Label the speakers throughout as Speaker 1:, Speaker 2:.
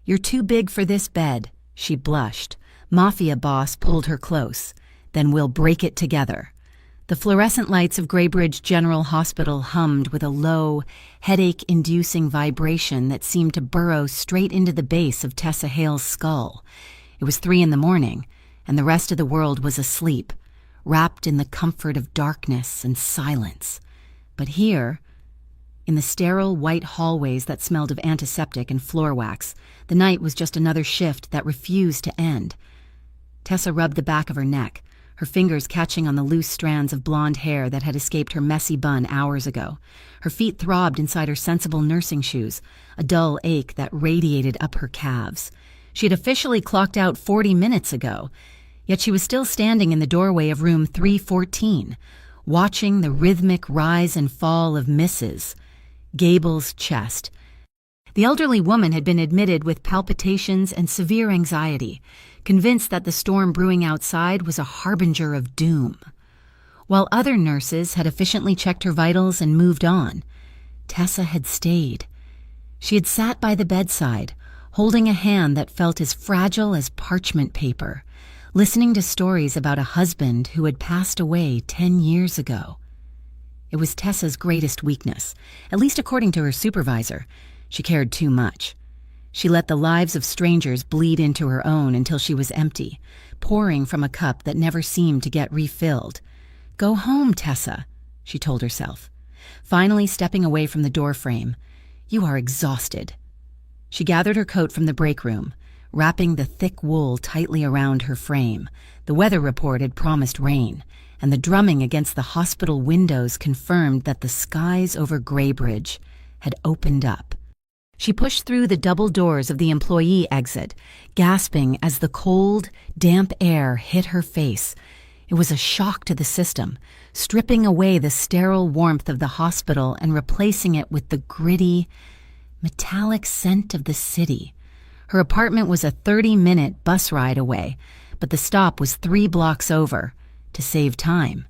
Speaker 1: "You're too big for this bed," she blushed. Mafia boss pulled her close. "Then we'll break it together." The fluorescent lights of Greybridge General Hospital hummed with a low, headache-inducing vibration that seemed to burrow straight into the base of Tessa Hale's skull. It was 3 a.m, and the rest of the world was asleep, wrapped in the comfort of darkness and silence. But here, in the sterile white hallways that smelled of antiseptic and floor wax, the night was just another shift that refused to end. Tessa rubbed the back of her neck, her fingers catching on the loose strands of blonde hair that had escaped her messy bun hours ago. Her feet throbbed inside her sensible nursing shoes, a dull ache that radiated up her calves. She had officially clocked out 40 minutes ago, yet she was still standing in the doorway of room 314, watching the rhythmic rise and fall of Mrs. Gable's chest. The elderly woman had been admitted with palpitations and severe anxiety, convinced that the storm brewing outside was a harbinger of doom. While other nurses had efficiently checked her vitals and moved on, Tessa had stayed. She had sat by the bedside, holding a hand that felt as fragile as parchment paper, listening to stories about a husband who had passed away 10 years ago. It was Tessa's greatest weakness, at least according to her supervisor. She cared too much. She let the lives of strangers bleed into her own until she was empty, pouring from a cup that never seemed to get refilled. "Go home, Tessa," she told herself, finally stepping away from the doorframe. "You are exhausted." She gathered her coat from the break room, wrapping the thick wool tightly around her frame. The weather report had promised rain, and the drumming against the hospital windows confirmed that the skies over Greybridge had opened up. She pushed through the double doors of the employee exit, gasping as the cold, damp air hit her face. It was a shock to the system, stripping away the sterile warmth of the hospital and replacing it with the gritty, metallic scent of the city. Her apartment was a 30-minute bus ride away, but the stop was 3 blocks over. To save time,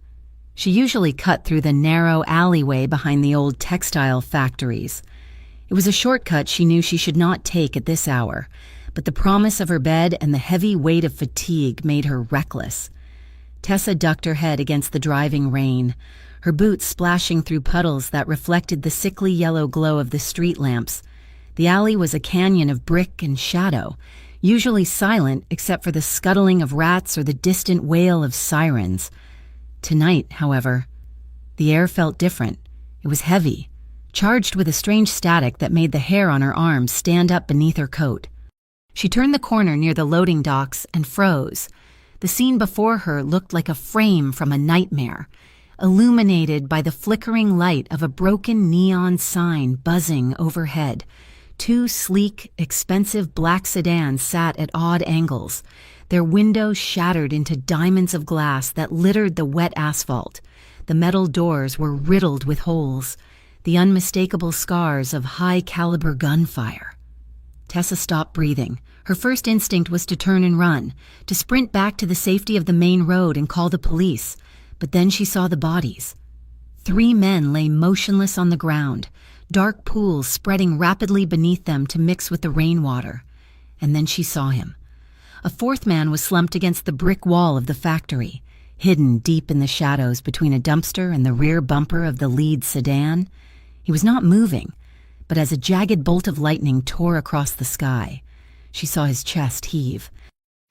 Speaker 1: she usually cut through the narrow alleyway behind the old textile factories. It was a shortcut she knew she should not take at this hour, but the promise of her bed and the heavy weight of fatigue made her reckless. Tessa ducked her head against the driving rain, her boots splashing through puddles that reflected the sickly yellow glow of the street lamps. The alley was a canyon of brick and shadow, usually silent except for the scuttling of rats or the distant wail of sirens. Tonight, however, the air felt different. It was heavy, charged with a strange static that made the hair on her arms stand up beneath her coat. She turned the corner near the loading docks and froze. The scene before her looked like a frame from a nightmare, illuminated by the flickering light of a broken neon sign buzzing overhead. 2 sleek, expensive black sedans sat at odd angles, their windows shattered into diamonds of glass that littered the wet asphalt. The metal doors were riddled with holes, the unmistakable scars of high-caliber gunfire. Tessa stopped breathing. Her first instinct was to turn and run, to sprint back to the safety of the main road and call the police. But then she saw the bodies. 3 men lay motionless on the ground, dark pools spreading rapidly beneath them to mix with the rainwater. And then she saw him. A 4th man was slumped against the brick wall of the factory, hidden deep in the shadows between a dumpster and the rear bumper of the lead sedan. He was not moving, but as a jagged bolt of lightning tore across the sky, she saw his chest heave.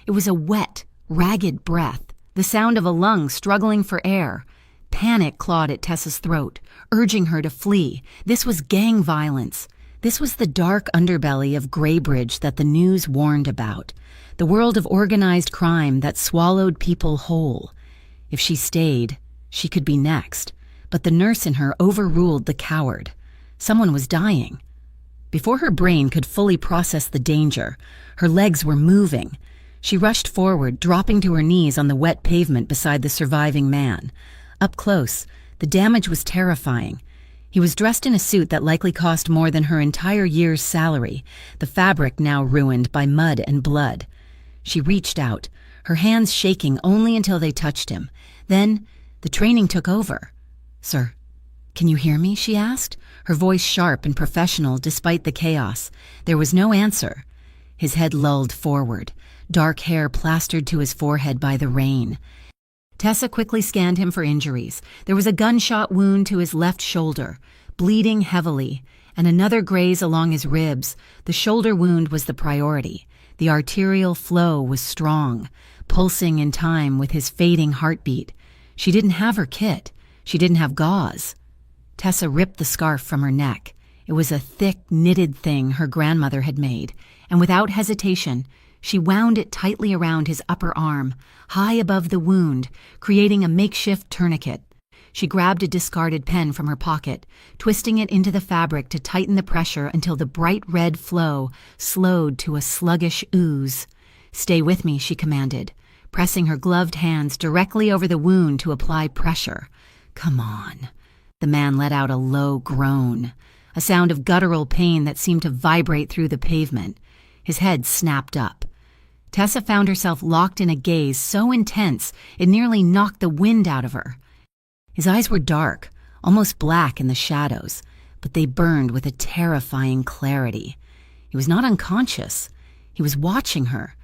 Speaker 1: It was a wet, ragged breath, the sound of a lung struggling for air. Panic clawed at Tessa's throat, urging her to flee. This was gang violence. This was the dark underbelly of Greybridge that the news warned about, the world of organized crime that swallowed people whole. If she stayed, she could be next, but the nurse in her overruled the coward. Someone was dying. Before her brain could fully process the danger, her legs were moving. She rushed forward, dropping to her knees on the wet pavement beside the surviving man. Up close, the damage was terrifying. He was dressed in a suit that likely cost more than her entire year's salary, the fabric now ruined by mud and blood. She reached out, her hands shaking only until they touched him. Then, the training took over. "Sir, can you hear me?" she asked, her voice sharp and professional despite the chaos. There was no answer. his head lulled forward, dark hair plastered to his forehead by the rain. Tessa quickly scanned him for injuries. There was a gunshot wound to his left shoulder, bleeding heavily, and another graze along his ribs. The shoulder wound was the priority. The arterial flow was strong, pulsing in time with his fading heartbeat. She didn't have her kit. She didn't have gauze. Tessa ripped the scarf from her neck. It was a thick, knitted thing her grandmother had made, and without hesitation, she wound it tightly around his upper arm, high above the wound, creating a makeshift tourniquet. She grabbed a discarded pen from her pocket, twisting it into the fabric to tighten the pressure until the bright red flow slowed to a sluggish ooze. "Stay with me," she commanded, pressing her gloved hands directly over the wound to apply pressure. "Come on." The man let out a low groan, a sound of guttural pain that seemed to vibrate through the pavement. His head snapped up. Tessa found herself locked in a gaze so intense it nearly knocked the wind out of her. His eyes were dark, almost black in the shadows, but they burned with a terrifying clarity. He was not unconscious. He was watching her.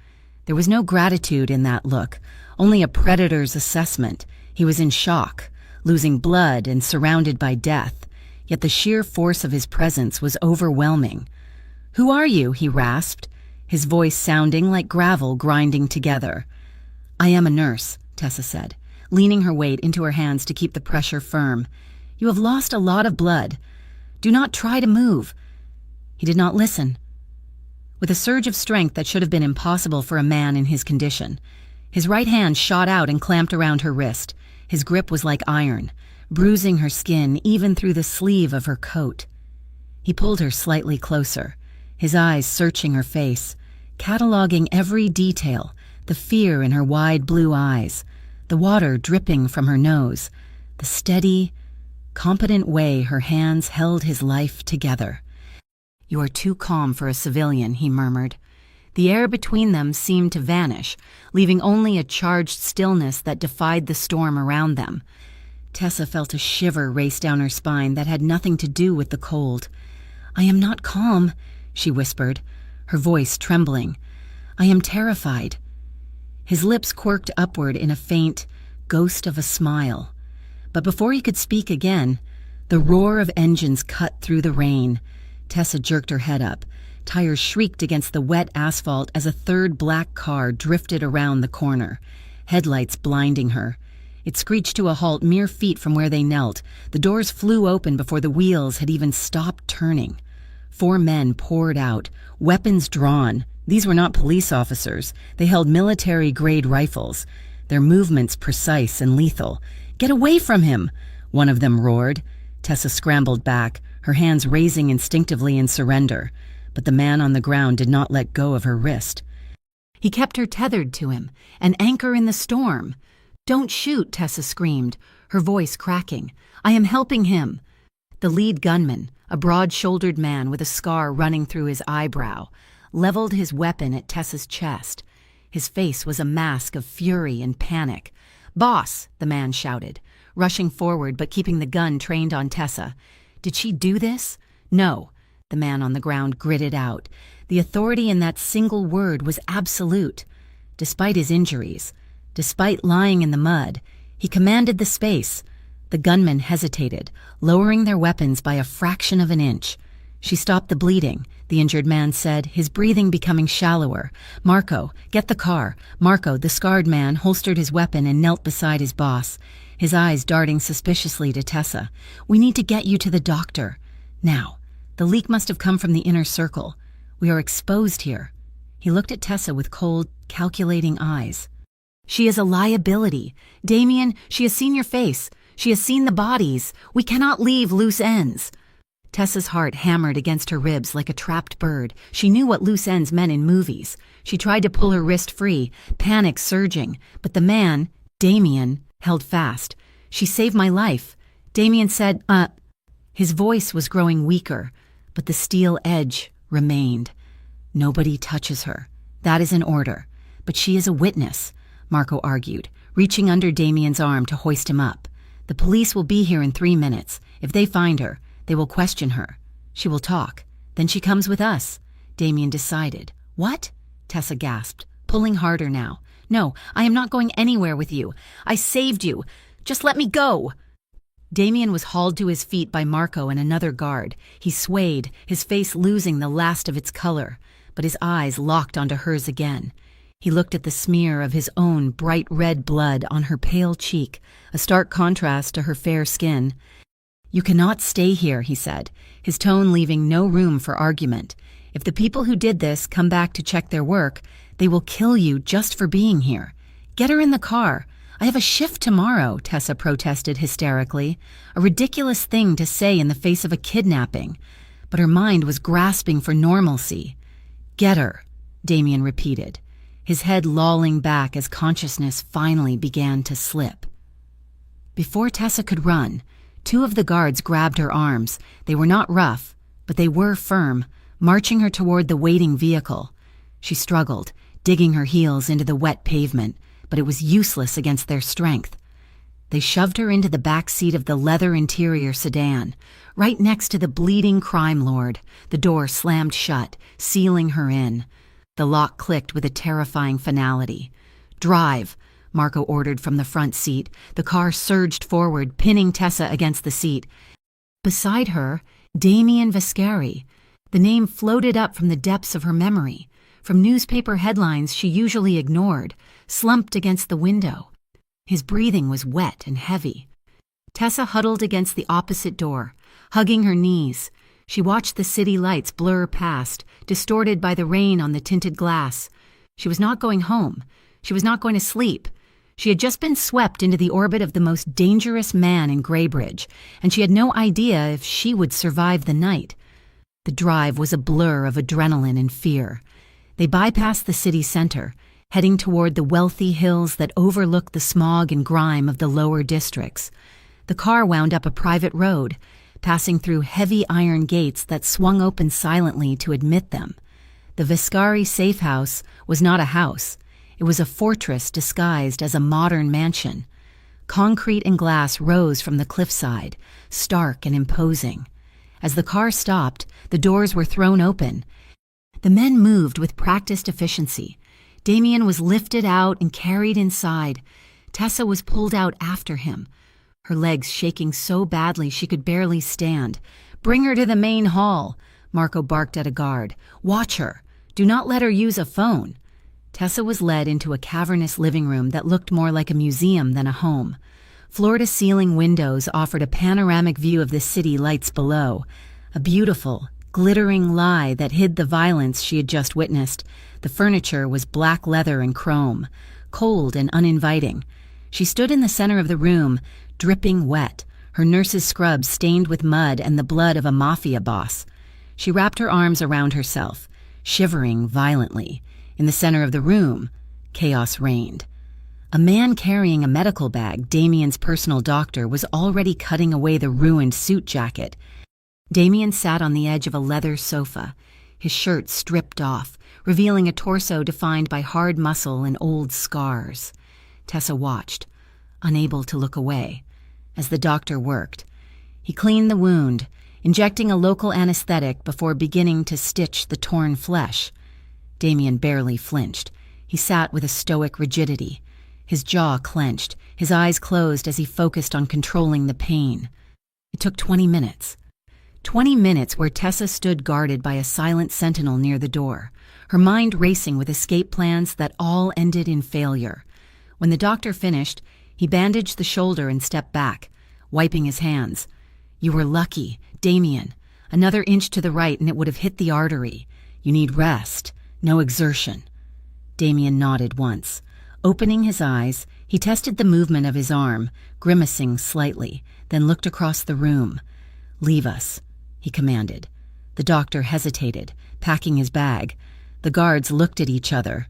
Speaker 1: There was no gratitude in that look, only a predator's assessment. He was in shock, losing blood and surrounded by death, yet the sheer force of his presence was overwhelming. "Who are you?" he rasped, his voice sounding like gravel grinding together. "I am a nurse," Tessa said, leaning her weight into her hands to keep the pressure firm. "You have lost a lot of blood. Do not try to move." He did not listen. With a surge of strength that should have been impossible for a man in his condition, his right hand shot out and clamped around her wrist. His grip was like iron, bruising her skin even through the sleeve of her coat. He pulled her slightly closer, his eyes searching her face, cataloging every detail, the fear in her wide blue eyes, the water dripping from her nose, the steady, competent way her hands held his life together. "You are too calm for a civilian," he murmured. The air between them seemed to vanish, leaving only a charged stillness that defied the storm around them. Tessa felt a shiver race down her spine that had nothing to do with the cold. "I am not calm," she whispered, her voice trembling. "I am terrified." His lips quirked upward in a faint ghost of a smile. But before he could speak again, the roar of engines cut through the rain. Tessa jerked her head up. Tires shrieked against the wet asphalt as a third black car drifted around the corner, headlights blinding her. It screeched to a halt mere feet from where they knelt. The doors flew open before the wheels had even stopped turning. 4 men poured out, weapons drawn. These were not police officers. They held military-grade rifles, their movements precise and lethal. "Get away from him!" one of them roared. Tessa scrambled back, her hands raising instinctively in surrender. But the man on the ground did not let go of her wrist. He kept her tethered to him, an anchor in the storm. "Don't shoot," Tessa screamed, her voice cracking. "I am helping him." The lead gunman, a broad-shouldered man with a scar running through his eyebrow, leveled his weapon at Tessa's chest. His face was a mask of fury and panic. "Boss!" the man shouted, rushing forward but keeping the gun trained on Tessa. "Did she do this?" "No." The man on the ground gritted out. The authority in that single word was absolute. Despite his injuries, despite lying in the mud, he commanded the space. The gunmen hesitated, lowering their weapons by a fraction of an inch. "She stopped the bleeding," the injured man said, his breathing becoming shallower. "Marco, get the car." Marco, the scarred man, holstered his weapon and knelt beside his boss, his eyes darting suspiciously to Tessa. "We need to get you to the doctor. Now." The leak must have come from the inner circle. "We are exposed here." He looked at Tessa with cold, calculating eyes. "She is a liability. Damien, she has seen your face. She has seen the bodies. We cannot leave loose ends." Tessa's heart hammered against her ribs like a trapped bird. She knew what loose ends meant in movies. She tried to pull her wrist free, panic surging, but the man, Damien, held fast. "She saved my life." Damien said, His voice was growing weaker, but the steel edge remained. "Nobody touches her. That is an order. But she is a witness," Marco argued, reaching under Damien's arm to hoist him up. "The police will be here in 3 minutes. If they find her, they will question her. She will talk. Then she comes with us." Damien decided, "What?" Tessa gasped, pulling harder now. "No, I am not going anywhere with you. I saved you. Just let me go." Damien was hauled to his feet by Marco and another guard. He swayed, his face losing the last of its color, but his eyes locked onto hers again. He looked at the smear of his own bright red blood on her pale cheek, a stark contrast to her fair skin. "You cannot stay here," he said, his tone leaving no room for argument. "If the people who did this come back to check their work, they will kill you just for being here. Get her in the car. I have a shift tomorrow," Tessa protested hysterically, a ridiculous thing to say in the face of a kidnapping. But her mind was grasping for normalcy. "Get her," Damien repeated, his head lolling back as consciousness finally began to slip. Before Tessa could run, two of the guards grabbed her arms. They were not rough, but they were firm, marching her toward the waiting vehicle. She struggled, digging her heels into the wet pavement, but it was useless against their strength. They shoved her into the back seat of the leather interior sedan, right next to the bleeding crime lord. The door slammed shut, sealing her in. The lock clicked with a terrifying finality. "Drive," Marco ordered from the front seat. The car surged forward, pinning Tessa against the seat. Beside her, Damien Vescari. The name floated up from the depths of her memory, from newspaper headlines she usually ignored, slumped against the window. His breathing was wet and heavy. Tessa huddled against the opposite door, hugging her knees. She watched the city lights blur past, distorted by the rain on the tinted glass. She was not going home. She was not going to sleep. She had just been swept into the orbit of the most dangerous man in Greybridge, and she had no idea if she would survive the night. The drive was a blur of adrenaline and fear. They bypassed the city center, heading toward the wealthy hills that overlook the smog and grime of the lower districts. The car wound up a private road, passing through heavy iron gates that swung open silently to admit them. The Vescari safe house was not a house. It was a fortress disguised as a modern mansion. Concrete and glass rose from the cliffside, stark and imposing. As the car stopped, the doors were thrown open. The men moved with practiced efficiency. Damien was lifted out and carried inside. Tessa was pulled out after him, her legs shaking so badly she could barely stand. "Bring her to the main hall," Marco barked at a guard. "Watch her. Do not let her use a phone." Tessa was led into a cavernous living room that looked more like a museum than a home. Floor-to-ceiling windows offered a panoramic view of the city lights below, a beautiful, glittering lie that hid the violence she had just witnessed. The furniture was black leather and chrome, cold and uninviting. She stood in the center of the room, dripping wet, her nurse's scrubs stained with mud and the blood of a Mafia boss. She wrapped her arms around herself, shivering violently. In the center of the room, chaos reigned. A man carrying a medical bag, Damien's personal doctor, was already cutting away the ruined suit jacket. Damien sat on the edge of a leather sofa, his shirt stripped off, revealing a torso defined by hard muscle and old scars. Tessa watched, unable to look away, as the doctor worked. He cleaned the wound, injecting a local anesthetic before beginning to stitch the torn flesh. Damien barely flinched. He sat with a stoic rigidity, his jaw clenched, his eyes closed as he focused on controlling the pain. It took 20 minutes. 20 minutes where Tessa stood guarded by a silent sentinel near the door, her mind racing with escape plans that all ended in failure. When the doctor finished, he bandaged the shoulder and stepped back, wiping his hands. "You were lucky, Damien. Another inch to the right and it would have hit the artery. You need rest, no exertion." Damien nodded once. Opening his eyes, he tested the movement of his arm, grimacing slightly, then looked across the room. "Leave us," he commanded. The doctor hesitated, packing his bag. The guards looked at each other.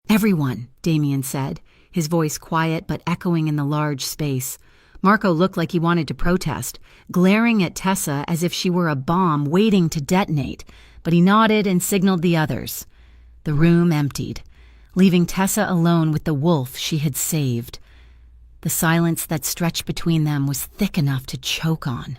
Speaker 1: "Everyone," Damien said, his voice quiet but echoing in the large space. Marco looked like he wanted to protest, glaring at Tessa as if she were a bomb waiting to detonate, but he nodded and signaled the others. The room emptied, leaving Tessa alone with the wolf she had saved. The silence that stretched between them was thick enough to choke on.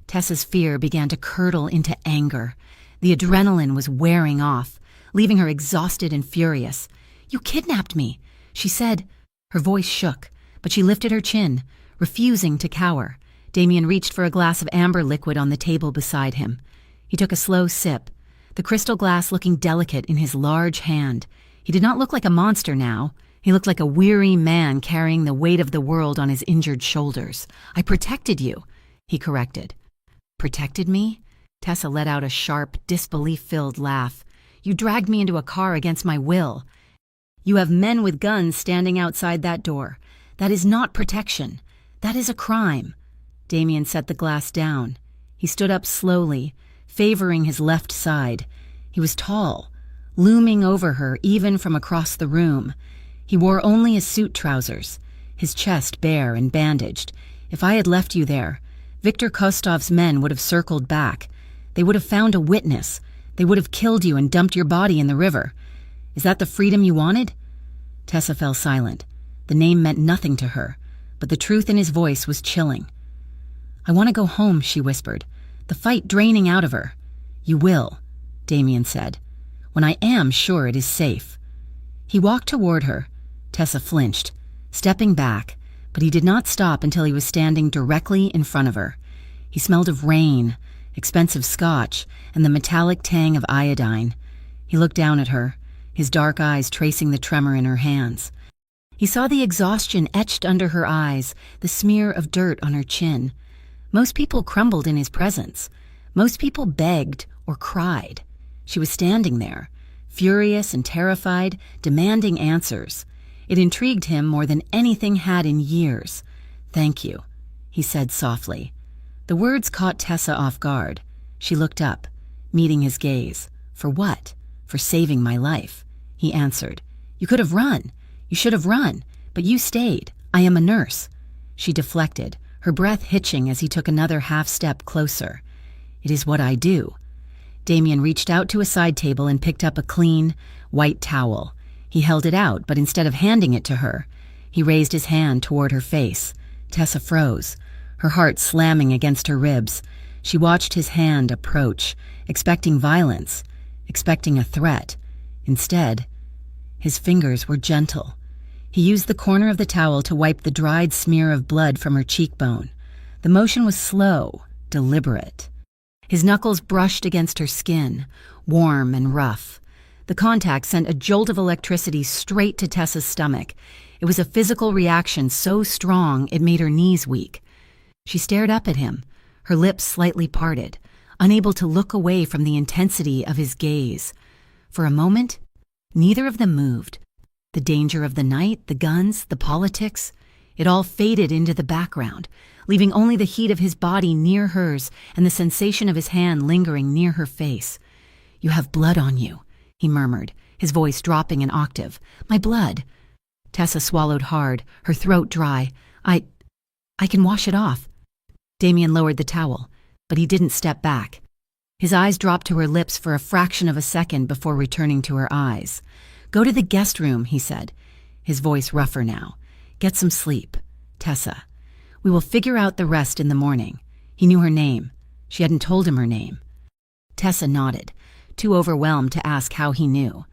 Speaker 1: Tessa's fear began to curdle into anger. The adrenaline was wearing off, leaving her exhausted and furious. "You kidnapped me," she said. Her voice shook, but she lifted her chin, refusing to cower. Damien reached for a glass of amber liquid on the table beside him. He took a slow sip, the crystal glass looking delicate in his large hand. He did not look like a monster now. He looked like a weary man carrying the weight of the world on his injured shoulders. "I protected you," he corrected. "Protected me?" Tessa let out a sharp, disbelief-filled laugh. "You dragged me into a car against my will. You have men with guns standing outside that door. That is not protection. That is a crime." Damien set the glass down. He stood up slowly, favoring his left side. He was tall, looming over her even from across the room. He wore only his suit trousers, his chest bare and bandaged. "If I had left you there, Viktor Kostov's men would have circled back. They would have found a witness. They would have killed you and dumped your body in the river. Is that the freedom you wanted?" Tessa fell silent. The name meant nothing to her, but the truth in his voice was chilling. "I want to go home," she whispered, the fight draining out of her. "You will," Damien said, "when I am sure it is safe." He walked toward her. Tessa flinched, stepping back, but he did not stop until he was standing directly in front of her. He smelled of rain, expensive scotch, and the metallic tang of iodine. He looked down at her, his dark eyes tracing the tremor in her hands. He saw the exhaustion etched under her eyes, the smear of dirt on her chin. Most people crumbled in his presence. Most people begged or cried. She was standing there, furious and terrified, demanding answers. It intrigued him more than anything had in years. "Thank you," he said softly. The words caught Tessa off guard. She looked up, meeting his gaze. "For what?" "For saving my life," he answered. "You could have run. You should have run, but you stayed. I am a nurse." She deflected, her breath hitching as he took another half-step closer. "It is what I do." Damien reached out to a side table and picked up a clean, white towel. He held it out, but instead of handing it to her, he raised his hand toward her face. Tessa froze, her heart slamming against her ribs. She watched his hand approach, expecting violence, expecting a threat. Instead, his fingers were gentle. He used the corner of the towel to wipe the dried smear of blood from her cheekbone. The motion was slow, deliberate. His knuckles brushed against her skin, warm and rough. The contact sent a jolt of electricity straight to Tessa's stomach. It was a physical reaction so strong it made her knees weak. She stared up at him, her lips slightly parted, unable to look away from the intensity of his gaze. For a moment, neither of them moved. The danger of the night, the guns, the politics, it all faded into the background, leaving only the heat of his body near hers and the sensation of his hand lingering near her face. "You have blood on you," he murmured, his voice dropping an octave. "My blood." Tessa swallowed hard, her throat dry. I can wash it off." Damien lowered the towel, but he didn't step back. His eyes dropped to her lips for a fraction of a second before returning to her eyes. "Go to the guest room," he said, his voice rougher now. "Get some sleep. Tessa. We will figure out the rest in the morning." He knew her name. She hadn't told him her name. Tessa nodded, too overwhelmed to ask how he knew.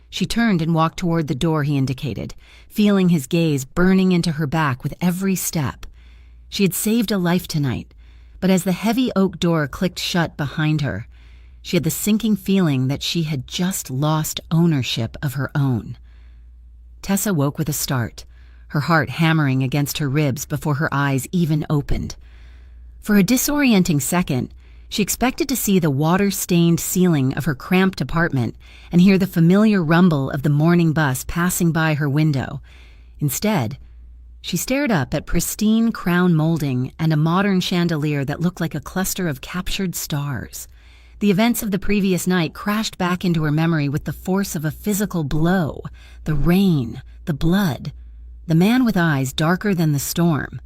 Speaker 1: She turned and walked toward the door he indicated, feeling his gaze burning into her back with every step. She had saved a life tonight, but as the heavy oak door clicked shut behind her, she had the sinking feeling that she had just lost ownership of her own. Tessa woke with a start, her heart hammering against her ribs before her eyes even opened. For a disorienting second, she expected to see the water-stained ceiling of her cramped apartment and hear the familiar rumble of the morning bus passing by her window. Instead, she stared up at pristine crown molding and a modern chandelier that looked like a cluster of captured stars. The events of the previous night crashed back into her memory with the force of a physical blow, the rain, the blood, the man with eyes darker than the storm.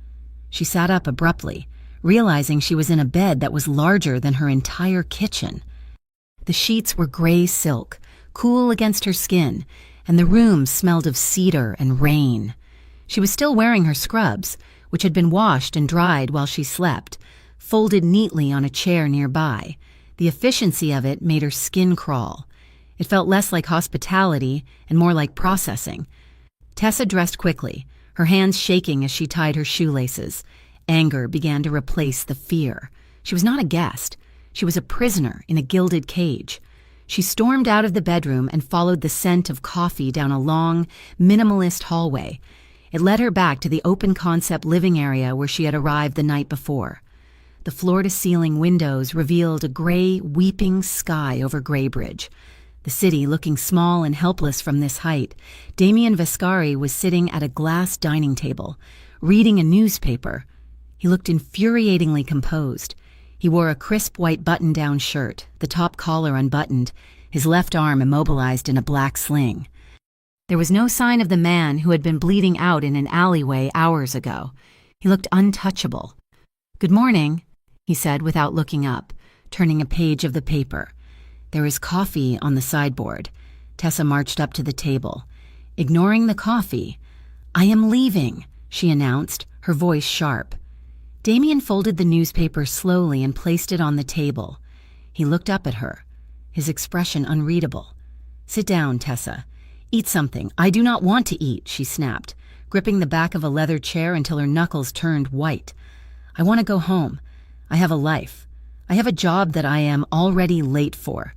Speaker 1: She sat up abruptly, realizing she was in a bed that was larger than her entire kitchen. The sheets were gray silk, cool against her skin, and the room smelled of cedar and rain. She was still wearing her scrubs, which had been washed and dried while she slept, folded neatly on a chair nearby. The efficiency of it made her skin crawl. It felt less like hospitality and more like processing. Tessa dressed quickly, her hands shaking as she tied her shoelaces. Anger began to replace the fear. She was not a guest. She was a prisoner in a gilded cage. She stormed out of the bedroom and followed the scent of coffee down a long, minimalist hallway. It led her back to the open-concept living area where she had arrived the night before. The floor-to-ceiling windows revealed a gray, weeping sky over Graybridge. The city looking small and helpless from this height, Damien Vescari was sitting at a glass dining table, reading a newspaper. He looked infuriatingly composed. He wore a crisp white button-down shirt, the top collar unbuttoned, his left arm immobilized in a black sling. There was no sign of the man who had been bleeding out in an alleyway hours ago. He looked untouchable. "Good morning," he said without looking up, turning a page of the paper. "There is coffee on the sideboard." Tessa marched up to the table. Ignoring the coffee, "I am leaving," she announced, her voice sharp. Damien folded the newspaper slowly and placed it on the table. He looked up at her, his expression unreadable. "Sit down, Tessa. Eat something." "I do not want to eat," she snapped, gripping the back of a leather chair until her knuckles turned white. "I want to go home. I have a life. I have a job that I am already late for.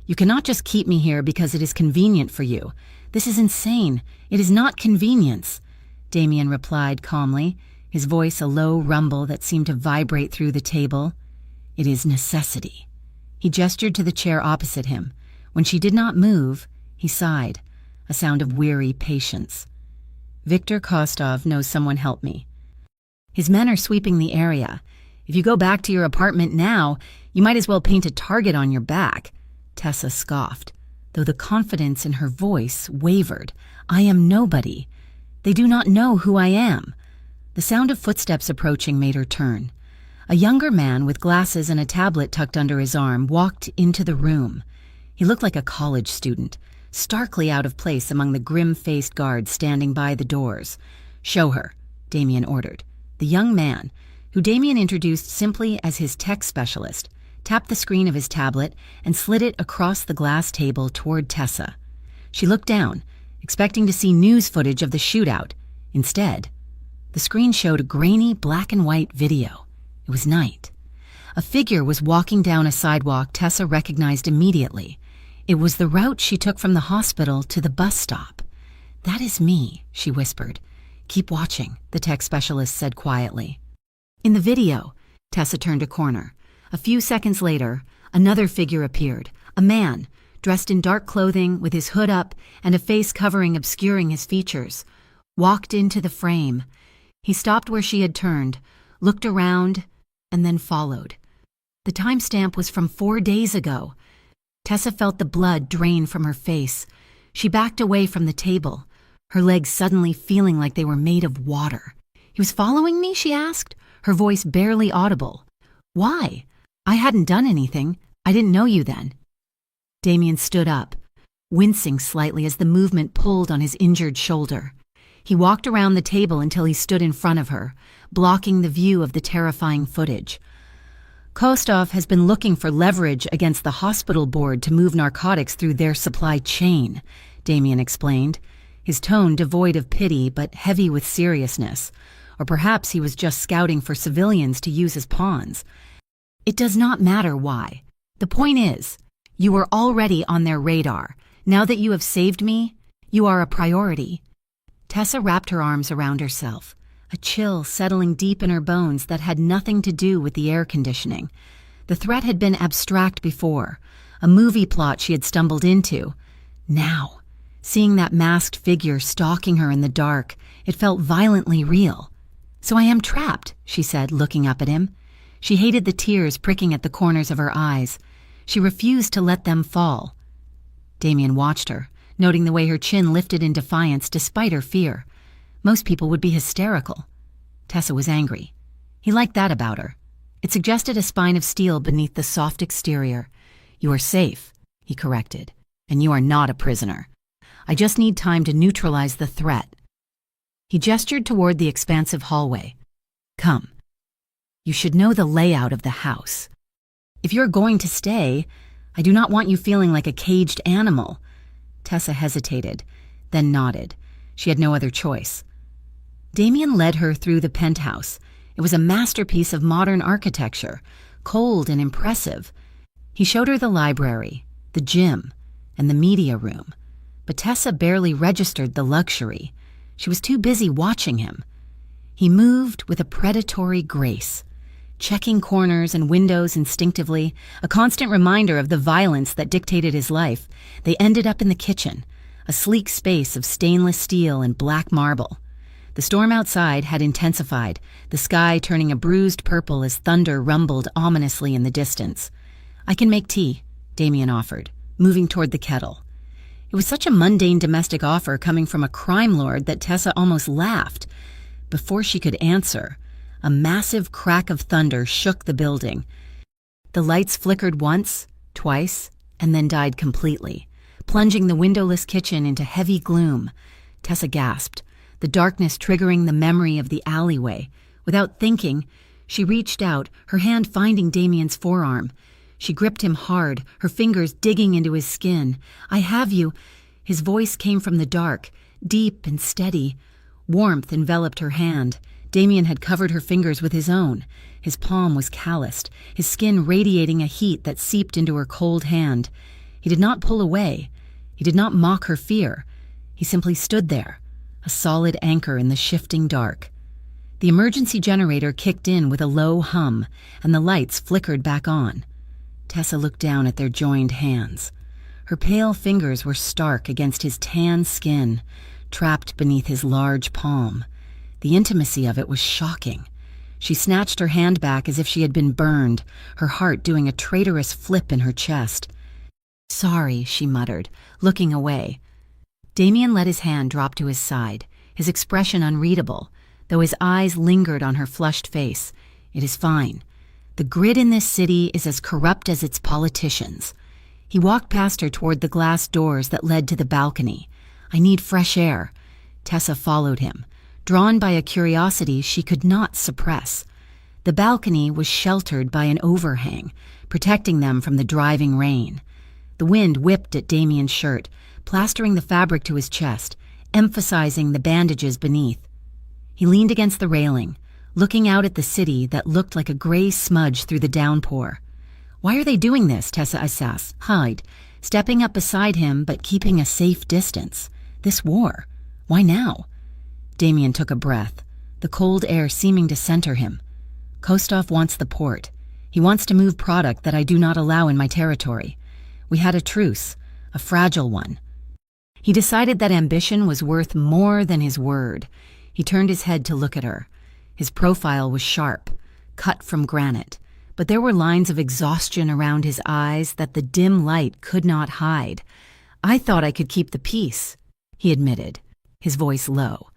Speaker 1: You cannot just keep me here because it is convenient for you. This is insane. It is not convenience," Damien replied calmly, his voice a low rumble that seemed to vibrate through the table. "It is necessity." He gestured to the chair opposite him. When she did not move, he sighed, a sound of weary patience. "Viktor Kostov knows someone helped me. His men are sweeping the area. If you go back to your apartment now, you might as well paint a target on your back." Tessa scoffed, though the confidence in her voice wavered. "I am nobody. They do not know who I am." The sound of footsteps approaching made her turn. A younger man with glasses and a tablet tucked under his arm walked into the room. He looked like a college student, starkly out of place among the grim-faced guards standing by the doors. "Show her," Damien ordered. The young man, who Damien introduced simply as his tech specialist, tapped the screen of his tablet and slid it across the glass table toward Tessa. She looked down, expecting to see news footage of the shootout. Instead, the screen showed a grainy black-and-white video. It was night. A figure was walking down a sidewalk Tessa recognized immediately. It was the route she took from the hospital to the bus stop. "That is me," she whispered. "Keep watching," the tech specialist said quietly. In the video, Tessa turned a corner. A few seconds later, another figure appeared, a man, dressed in dark clothing with his hood up and a face covering obscuring his features, walked into the frame. He stopped where she had turned, looked around, and then followed. The timestamp was from 4 days ago. Tessa felt the blood drain from her face. She backed away from the table, her legs suddenly feeling like they were made of water. "He was following me?" she asked, her voice barely audible. "Why? I hadn't done anything. I didn't know you then." Damien stood up, wincing slightly as the movement pulled on his injured shoulder. He walked around the table until he stood in front of her, blocking the view of the terrifying footage. "Kostov has been looking for leverage against the hospital board to move narcotics through their supply chain," Damien explained, his tone devoid of pity but heavy with seriousness. Or perhaps he was just scouting for civilians to use as pawns. "It does not matter why. The point is, you were already on their radar. Now that you have saved me, you are a priority." Tessa wrapped her arms around herself, a chill settling deep in her bones that had nothing to do with the air conditioning. The threat had been abstract before, a movie plot she had stumbled into. Now, seeing that masked figure stalking her in the dark, it felt violently real. "So I am trapped," she said, looking up at him. She hated the tears pricking at the corners of her eyes. She refused to let them fall. Damien watched her, noting the way her chin lifted in defiance despite her fear. Most people would be hysterical. Tessa was angry. He liked that about her. It suggested a spine of steel beneath the soft exterior. "You are safe," he corrected, "and you are not a prisoner. I just need time to neutralize the threat." He gestured toward the expansive hallway. "Come. You should know the layout of the house. If you're going to stay, I do not want you feeling like a caged animal." Tessa hesitated, then nodded. She had no other choice. Damien led her through the penthouse. It was a masterpiece of modern architecture, cold and impressive. He showed her the library, the gym, and the media room. But Tessa barely registered the luxury. She was too busy watching him. He moved with a predatory grace, checking corners and windows instinctively, a constant reminder of the violence that dictated his life. They ended up in the kitchen, a sleek space of stainless steel and black marble. The storm outside had intensified, the sky turning a bruised purple as thunder rumbled ominously in the distance. "I can make tea," Damien offered, moving toward the kettle. It was such a mundane domestic offer coming from a crime lord that Tessa almost laughed. Before she could answer, a massive crack of thunder shook the building. The lights flickered once, twice, and then died completely, plunging the windowless kitchen into heavy gloom. Tessa gasped, the darkness triggering the memory of the alleyway. Without thinking, she reached out, her hand finding Damien's forearm. She gripped him hard, her fingers digging into his skin. "I have you." His voice came from the dark, deep and steady. Warmth enveloped her hand. Damien had covered her fingers with his own. His palm was calloused, his skin radiating a heat that seeped into her cold hand. He did not pull away. He did not mock her fear. He simply stood there, a solid anchor in the shifting dark. The emergency generator kicked in with a low hum, and the lights flickered back on. Tessa looked down at their joined hands. Her pale fingers were stark against his tan skin, trapped beneath his large palm. The intimacy of it was shocking. She snatched her hand back as if she had been burned, her heart doing a traitorous flip in her chest. "Sorry," she muttered, looking away. Damien let his hand drop to his side, his expression unreadable, though his eyes lingered on her flushed face. "It is fine. The grid in this city is as corrupt as its politicians." He walked past her toward the glass doors that led to the balcony. "I need fresh air." Tessa followed him, drawn by a curiosity she could not suppress. The balcony was sheltered by an overhang, protecting them from the driving rain. The wind whipped at Damien's shirt, plastering the fabric to his chest, emphasizing the bandages beneath. He leaned against the railing, looking out at the city that looked like a gray smudge through the downpour. "Why are they doing this?" Tessa assessed, stepping up beside him but keeping a safe distance. "This war. Why now?" Damien took a breath, the cold air seeming to center him. "Kostov wants the port. He wants to move product that I do not allow in my territory. We had a truce, a fragile one." He decided that ambition was worth more than his word. He turned his head to look at her. His profile was sharp, cut from granite, but there were lines of exhaustion around his eyes that the dim light could not hide. "I thought I could keep the peace," he admitted, his voice low.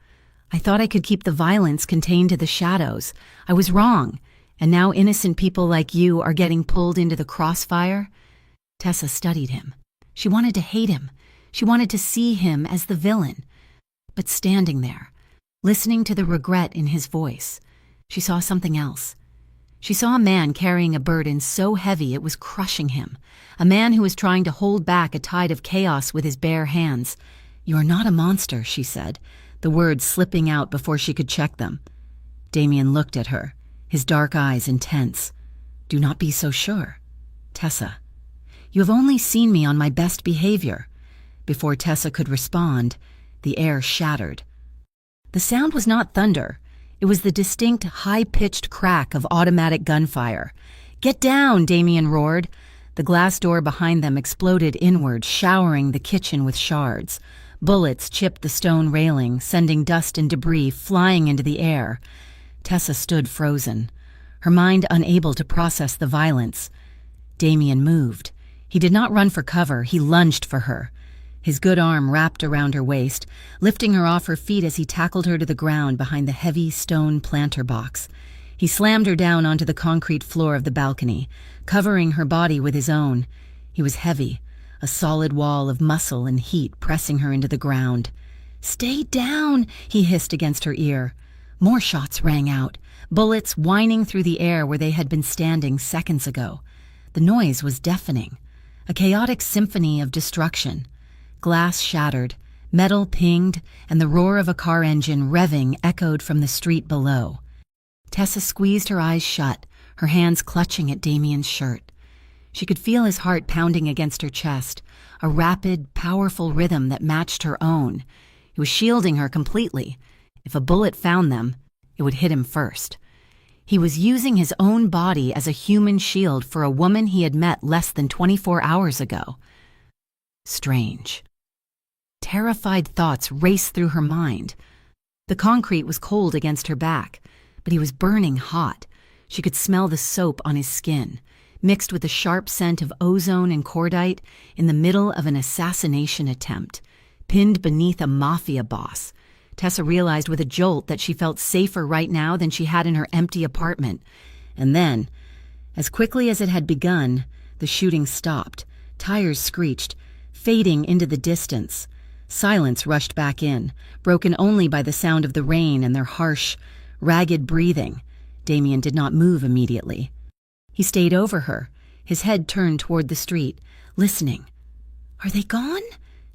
Speaker 1: "I thought I could keep the violence contained to the shadows. I was wrong, and now innocent people like you are getting pulled into the crossfire." Tessa studied him. She wanted to hate him. She wanted to see him as the villain. But standing there, listening to the regret in his voice, she saw something else. She saw a man carrying a burden so heavy it was crushing him, a man who was trying to hold back a tide of chaos with his bare hands. "You are not a monster," she said, the words slipping out before she could check them. Damien looked at her, his dark eyes intense. "Do not be so sure. Tessa, you have only seen me on my best behavior." Before Tessa could respond, the air shattered. The sound was not thunder. It was the distinct, high-pitched crack of automatic gunfire. "Get down!" Damien roared. The glass door behind them exploded inward, showering the kitchen with shards. Bullets chipped the stone railing, sending dust and debris flying into the air. Tessa stood frozen, her mind unable to process the violence. Damien moved. He did not run for cover, he lunged for her. His good arm wrapped around her waist, lifting her off her feet as he tackled her to the ground behind the heavy stone planter box. He slammed her down onto the concrete floor of the balcony, covering her body with his own. He was heavy, a solid wall of muscle and heat pressing her into the ground. "Stay down," he hissed against her ear. More shots rang out, bullets whining through the air where they had been standing seconds ago. The noise was deafening. a chaotic symphony of destruction. Glass shattered, metal pinged, and the roar of a car engine revving echoed from the street below. Tessa squeezed her eyes shut, her hands clutching at Damien's shirt. She could feel his heart pounding against her chest, a rapid, powerful rhythm that matched her own. He was shielding her completely. If a bullet found them, it would hit him first. He was using his own body as a human shield for a woman he had met less than 24 hours ago. Strange. Terrified thoughts raced through her mind. The concrete was cold against her back, but he was burning hot. She could smell the soap on his skin, mixed with the sharp scent of ozone and cordite, in the middle of an assassination attempt, pinned beneath a Mafia boss. Tessa realized with a jolt that she felt safer right now than she had in her empty apartment. And then, as quickly as it had begun, the shooting stopped. Tires screeched, fading into the distance. Silence rushed back in, broken only by the sound of the rain and their harsh, ragged breathing. Damien did not move immediately. He stayed over her, his head turned toward the street, listening. "Are they gone?"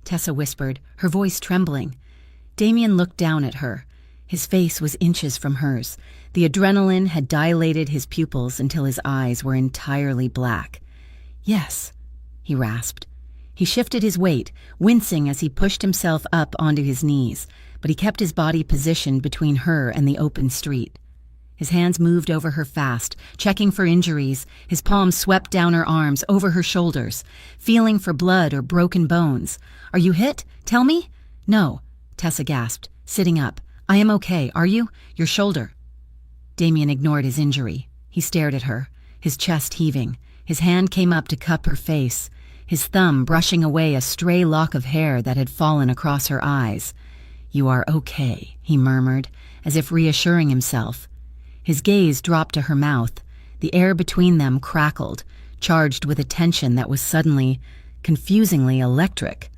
Speaker 1: Tessa whispered, her voice trembling. Damien looked down at her. His face was inches from hers. The adrenaline had dilated his pupils until his eyes were entirely black. "Yes," he rasped. He shifted his weight, wincing as he pushed himself up onto his knees, but he kept his body positioned between her and the open street. His hands moved over her fast, checking for injuries. His palms swept down her arms, over her shoulders, feeling for blood or broken bones. "Are you hit? Tell me?" "No," Tessa gasped, sitting up. "I am okay. Are you? Your shoulder." Damien ignored his injury. He stared at her, his chest heaving. His hand came up to cup her face, his thumb brushing away a stray lock of hair that had fallen across her eyes. "You are okay," he murmured, as if reassuring himself. His gaze dropped to her mouth. The air between them crackled, charged with a tension that was suddenly, confusingly electric.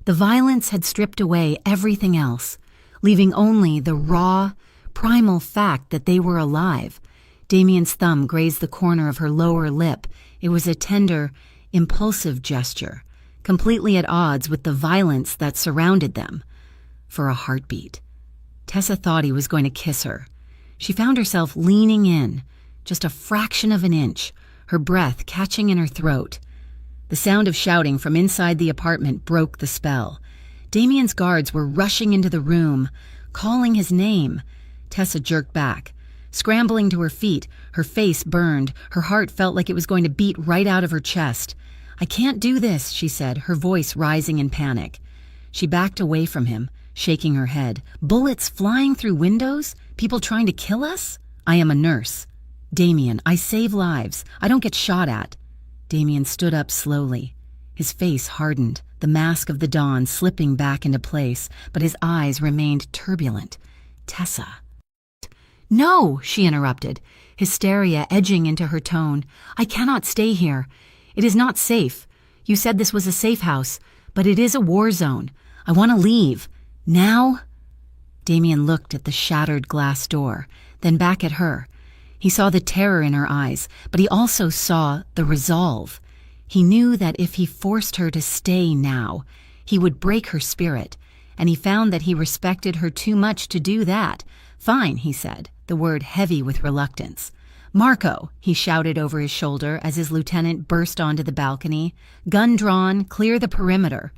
Speaker 1: The violence had stripped away everything else, leaving only the raw, primal fact that they were alive. Damien's thumb grazed the corner of her lower lip. It was a tender, impulsive gesture, completely at odds with the violence that surrounded them. For a heartbeat. Tessa thought he was going to kiss her. She found herself leaning in, just a fraction of an inch, her breath catching in her throat. The sound of shouting from inside the apartment broke the spell. Damien's guards were rushing into the room, calling his name. Tessa jerked back. Scrambling to her feet, her face burned, her heart felt like it was going to beat right out of her chest. "I can't do this," she said, her voice rising in panic. She backed away from him, shaking her head. "Bullets flying through windows? People trying to kill us? I am a nurse. Damien, I save lives. I don't get shot at." Damien stood up slowly. His face hardened, the mask of the dawn slipping back into place, but his eyes remained turbulent. "Tessa." "No," she interrupted, hysteria edging into her tone. "I cannot stay here. It is not safe. You said this was a safe house, but it is a war zone. I want to leave. Now?" Damien looked at the shattered glass door, then back at her. He saw the terror in her eyes, but he also saw the resolve. He knew that if he forced her to stay now, he would break her spirit, and he found that he respected her too much to do that. "Fine," he said, the word heavy with reluctance. "Marco," he shouted over his shoulder as his lieutenant burst onto the balcony. "Gun drawn, clear the perimeter.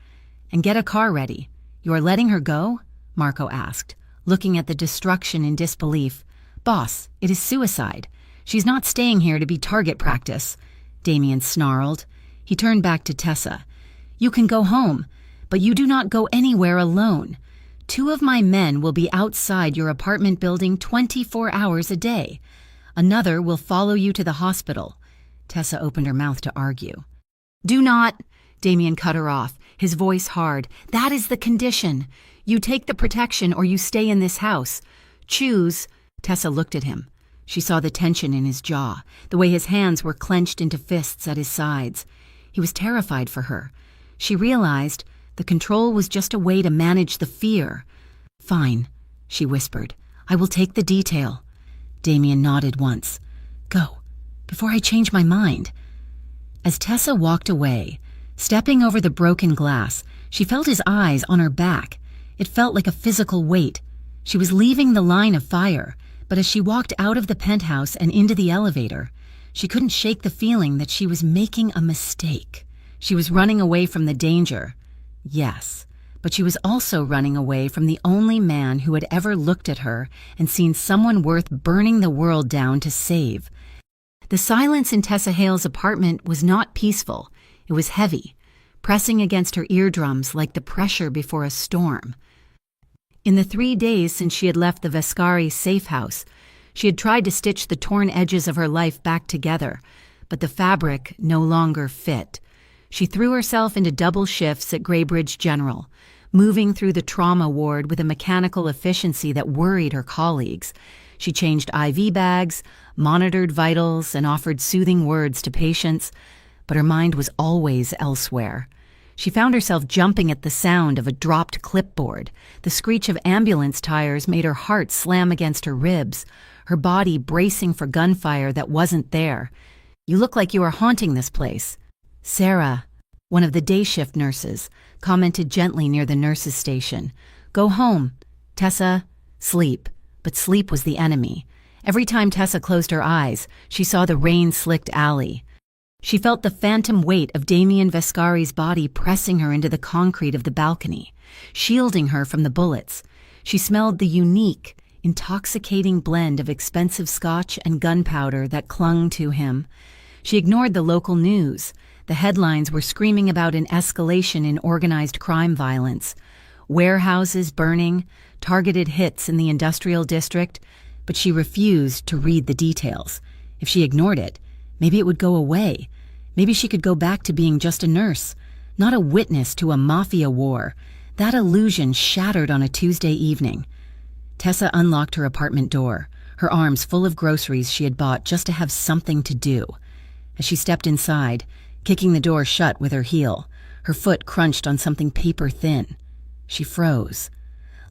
Speaker 1: And get a car ready." "You are letting her go?" Marco asked, looking at the destruction in disbelief. "Boss, it is suicide. She's not staying here to be target practice," Damien snarled. He turned back to Tessa. "You can go home, but you do not go anywhere alone. 2 of my men will be outside your apartment building 24 hours a day. Another will follow you to the hospital." Tessa opened her mouth to argue. "Do not," Damien cut her off, his voice hard. "That is the condition. You take the protection or you stay in this house. Choose." Tessa looked at him. She saw the tension in his jaw, the way his hands were clenched into fists at his sides. He was terrified for her. She realized the control was just a way to manage the fear. "Fine," she whispered. "I will take the detail." Damien nodded once. "Go, before I change my mind." As Tessa walked away, Stepping over the broken glass, she felt his eyes on her back. It felt like a physical weight. She was leaving the line of fire, but as she walked out of the penthouse and into the elevator, she couldn't shake the feeling that she was making a mistake. She was running away from the danger. Yes, but she was also running away from the only man who had ever looked at her and seen someone worth burning the world down to save. The silence in Tessa Hale's apartment was not peaceful. It was heavy, pressing against her eardrums like the pressure before a storm. In the 3 days since she had left the Vescari safe house, she had tried to stitch the torn edges of her life back together, but the fabric no longer fit. She threw herself into double shifts at Greybridge General, moving through the trauma ward with a mechanical efficiency that worried her colleagues. She changed IV bags, monitored vitals, and offered soothing words to patients, but her mind was always elsewhere. She found herself jumping at the sound of a dropped clipboard. The screech of ambulance tires made her heart slam against her ribs, her body bracing for gunfire that wasn't there. "You look like you are haunting this place." Sarah, one of the day shift nurses, commented gently near the nurses' station. "Go home, Tessa. Sleep." But sleep was the enemy. Every time Tessa closed her eyes, she saw the rain-slicked alley. She felt the phantom weight of Damien Vescari's body pressing her into the concrete of the balcony, shielding her from the bullets. She smelled the unique, intoxicating blend of expensive scotch and gunpowder that clung to him. She ignored the local news. The headlines were screaming about an escalation in organized crime violence. Warehouses burning, targeted hits in the industrial district, but she refused to read the details. If she ignored it, maybe it would go away. Maybe she could go back to being just a nurse, not a witness to a mafia war. That illusion shattered on a Tuesday evening. Tessa unlocked her apartment door, her arms full of groceries she had bought just to have something to do. As she stepped inside, kicking the door shut with her heel, her foot crunched on something paper-thin. She froze.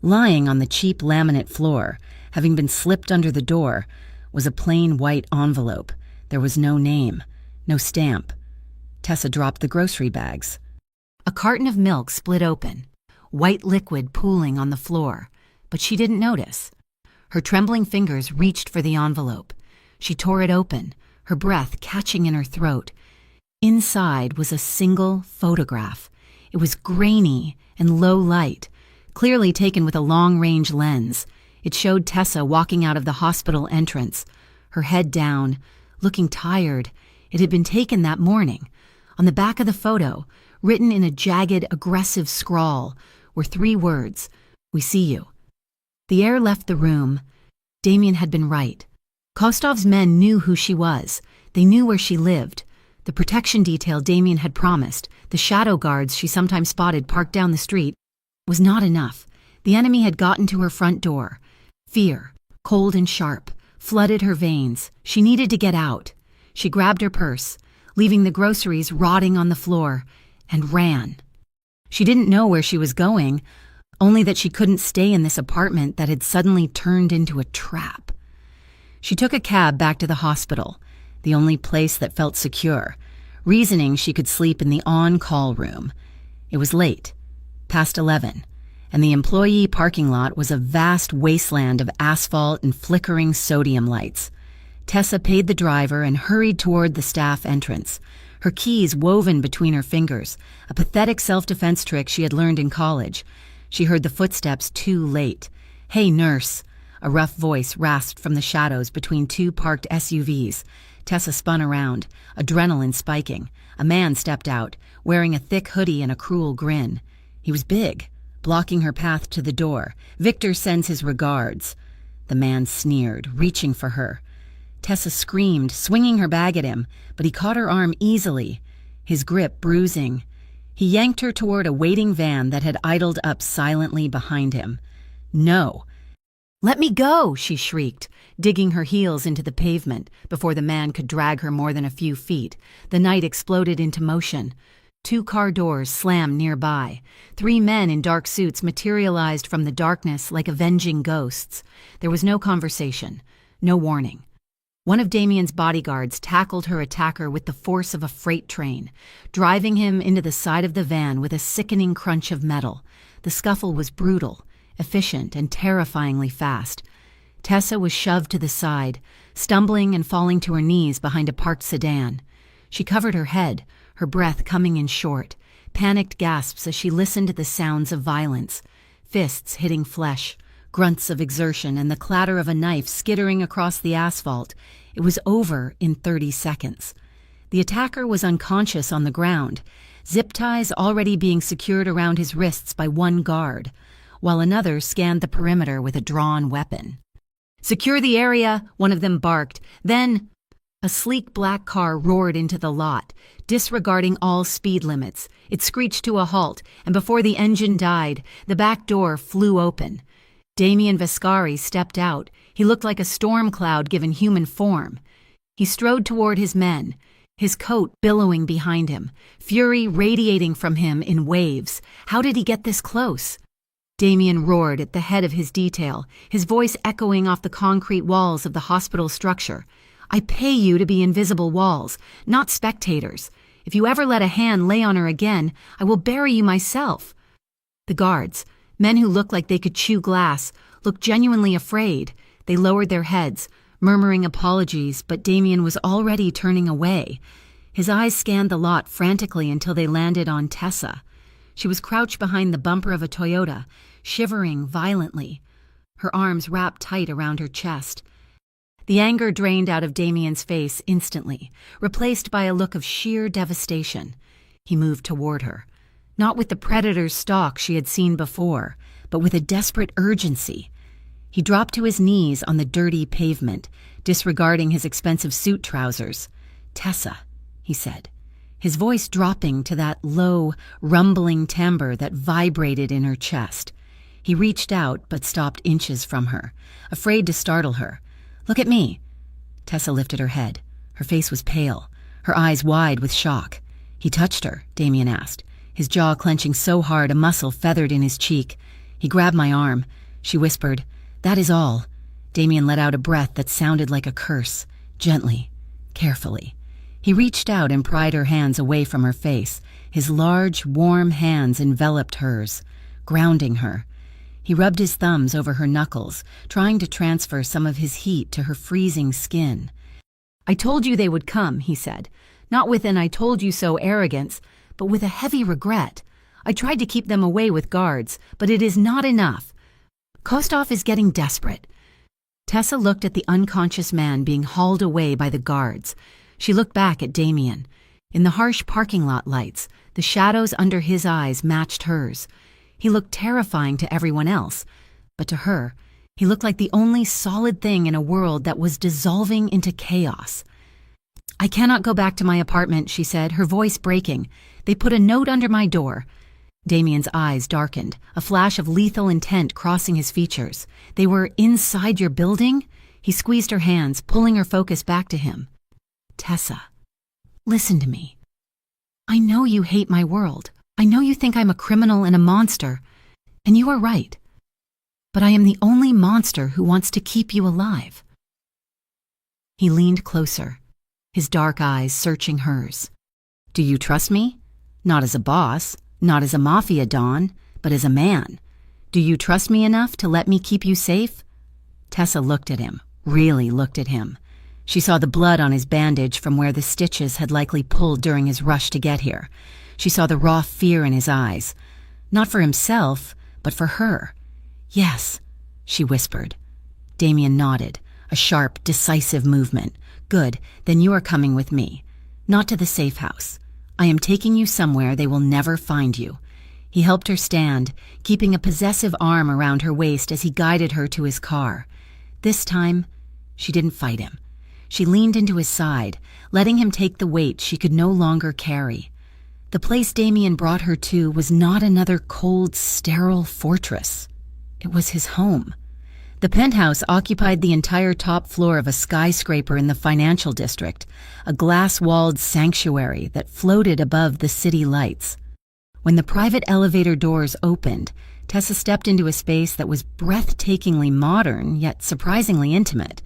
Speaker 1: Lying on the cheap laminate floor, having been slipped under the door, was a plain white envelope. There was no name, no stamp. Tessa dropped the grocery bags. A carton of milk split open, white liquid pooling on the floor, but she didn't notice. Her trembling fingers reached for the envelope. She tore it open, her breath catching in her throat. Inside was a single photograph. It was grainy and low light, clearly taken with a long-range lens. It showed Tessa walking out of the hospital entrance, her head down, looking tired. It had been taken that morning. On the back of the photo, written in a jagged, aggressive scrawl, were 3 words: "We see you." The air left the room. Damien had been right. Kostov's men knew who she was. They knew where she lived. The protection detail Damien had promised, the shadow guards she sometimes spotted parked down the street, was not enough. The enemy had gotten to her front door. Fear, cold and sharp, flooded her veins. She needed to get out. She grabbed her purse, leaving the groceries rotting on the floor, and ran. She didn't know where she was going, only that she couldn't stay in this apartment that had suddenly turned into a trap. She took a cab back to the hospital, the only place that felt secure, reasoning she could sleep in the on-call room. It was late, past 11, and the employee parking lot was a vast wasteland of asphalt and flickering sodium lights. Tessa paid the driver and hurried toward the staff entrance, her keys woven between her fingers, a pathetic self-defense trick she had learned in college. She heard the footsteps too late. "Hey, nurse," a rough voice rasped from the shadows between 2 parked SUVs. Tessa spun around, adrenaline spiking. A man stepped out, wearing a thick hoodie and a cruel grin. He was big, blocking her path to the door. "Victor sends his regards." The man sneered, reaching for her. Tessa screamed, swinging her bag at him, but he caught her arm easily, his grip bruising. He yanked her toward a waiting van that had idled up silently behind him. "No." "Let me go," she shrieked, digging her heels into the pavement before the man could drag her more than a few feet. The night exploded into motion. 2 car doors slammed nearby. 3 men in dark suits materialized from the darkness like avenging ghosts. There was no conversation, no warning. One of Damien's bodyguards tackled her attacker with the force of a freight train, driving him into the side of the van with a sickening crunch of metal. The scuffle was brutal, efficient, and terrifyingly fast. Tessa was shoved to the side, stumbling and falling to her knees behind a parked sedan. She covered her head, her breath coming in short, panicked gasps as she listened to the sounds of violence, fists hitting flesh, grunts of exertion, and the clatter of a knife skittering across the asphalt. It was over in 30 seconds. The attacker was unconscious on the ground, zip ties already being secured around his wrists by one guard, while another scanned the perimeter with a drawn weapon. "Secure the area," one of them barked. Then a sleek black car roared into the lot, disregarding all speed limits. It screeched to a halt, and before the engine died, the back door flew open. Damien Vescari stepped out. He looked like a storm cloud given human form. He strode toward his men, his coat billowing behind him, fury radiating from him in waves. How did he get this close? Damien roared at the head of his detail, his voice echoing off the concrete walls of the hospital structure. "I pay you to be invisible walls, not spectators. If you ever let a hand lay on her again, I will bury you myself." The guards, men who looked like they could chew glass, looked genuinely afraid. They lowered their heads, murmuring apologies, but Damien was already turning away. His eyes scanned the lot frantically until they landed on Tessa. She was crouched behind the bumper of a Toyota, shivering violently, her arms wrapped tight around her chest. The anger drained out of Damien's face instantly, replaced by a look of sheer devastation. He moved toward her, not with the predator's stalk she had seen before, but with a desperate urgency. He dropped to his knees on the dirty pavement, disregarding his expensive suit trousers. "Tessa," he said, his voice dropping to that low, rumbling timbre that vibrated in her chest. He reached out but stopped inches from her, afraid to startle her. "Look at me." Tessa lifted her head. Her face was pale, her eyes wide with shock. "He touched her?" Damien asked, his jaw clenching so hard a muscle feathered in his cheek. "He grabbed my arm," she whispered. "That is all." Damien let out a breath that sounded like a curse, gently, carefully. He reached out and pried her hands away from her face. His large, warm hands enveloped hers, grounding her. He rubbed his thumbs over her knuckles, trying to transfer some of his heat to her freezing skin. "I told you they would come," he said, not with an "I told you so" arrogance, but with a heavy regret. "I tried to keep them away with guards, but it is not enough. Kostov is getting desperate." Tessa looked at the unconscious man being hauled away by the guards. She looked back at Damien. In the harsh parking lot lights, the shadows under his eyes matched hers. He looked terrifying to everyone else, but to her, he looked like the only solid thing in a world that was dissolving into chaos. "I cannot go back to my apartment," she said, her voice breaking. "They put a note under my door." Damien's eyes darkened, a flash of lethal intent crossing his features. "They were inside your building?" He squeezed her hands, pulling her focus back to him. "Tessa, listen to me. I know you hate my world. I know you think I'm a criminal and a monster, and you are right. But I am the only monster who wants to keep you alive." He leaned closer, his dark eyes searching hers. "Do you trust me? Not as a boss, not as a Mafia Don, but as a man. Do you trust me enough to let me keep you safe?" Tessa looked at him, really looked at him. She saw the blood on his bandage from where the stitches had likely pulled during his rush to get here. She saw the raw fear in his eyes, not for himself, but for her. "Yes," she whispered. Damien nodded, a sharp, decisive movement. "Good, then you are coming with me. Not to the safe house. I am taking you somewhere they will never find you." He helped her stand, keeping a possessive arm around her waist as he guided her to his car. This time, she didn't fight him. She leaned into his side, letting him take the weight she could no longer carry. The place Damien brought her to was not another cold, sterile fortress. It was his home. The penthouse occupied the entire top floor of a skyscraper in the financial district, a glass-walled sanctuary that floated above the city lights. When the private elevator doors opened, Tessa stepped into a space that was breathtakingly modern, yet surprisingly intimate.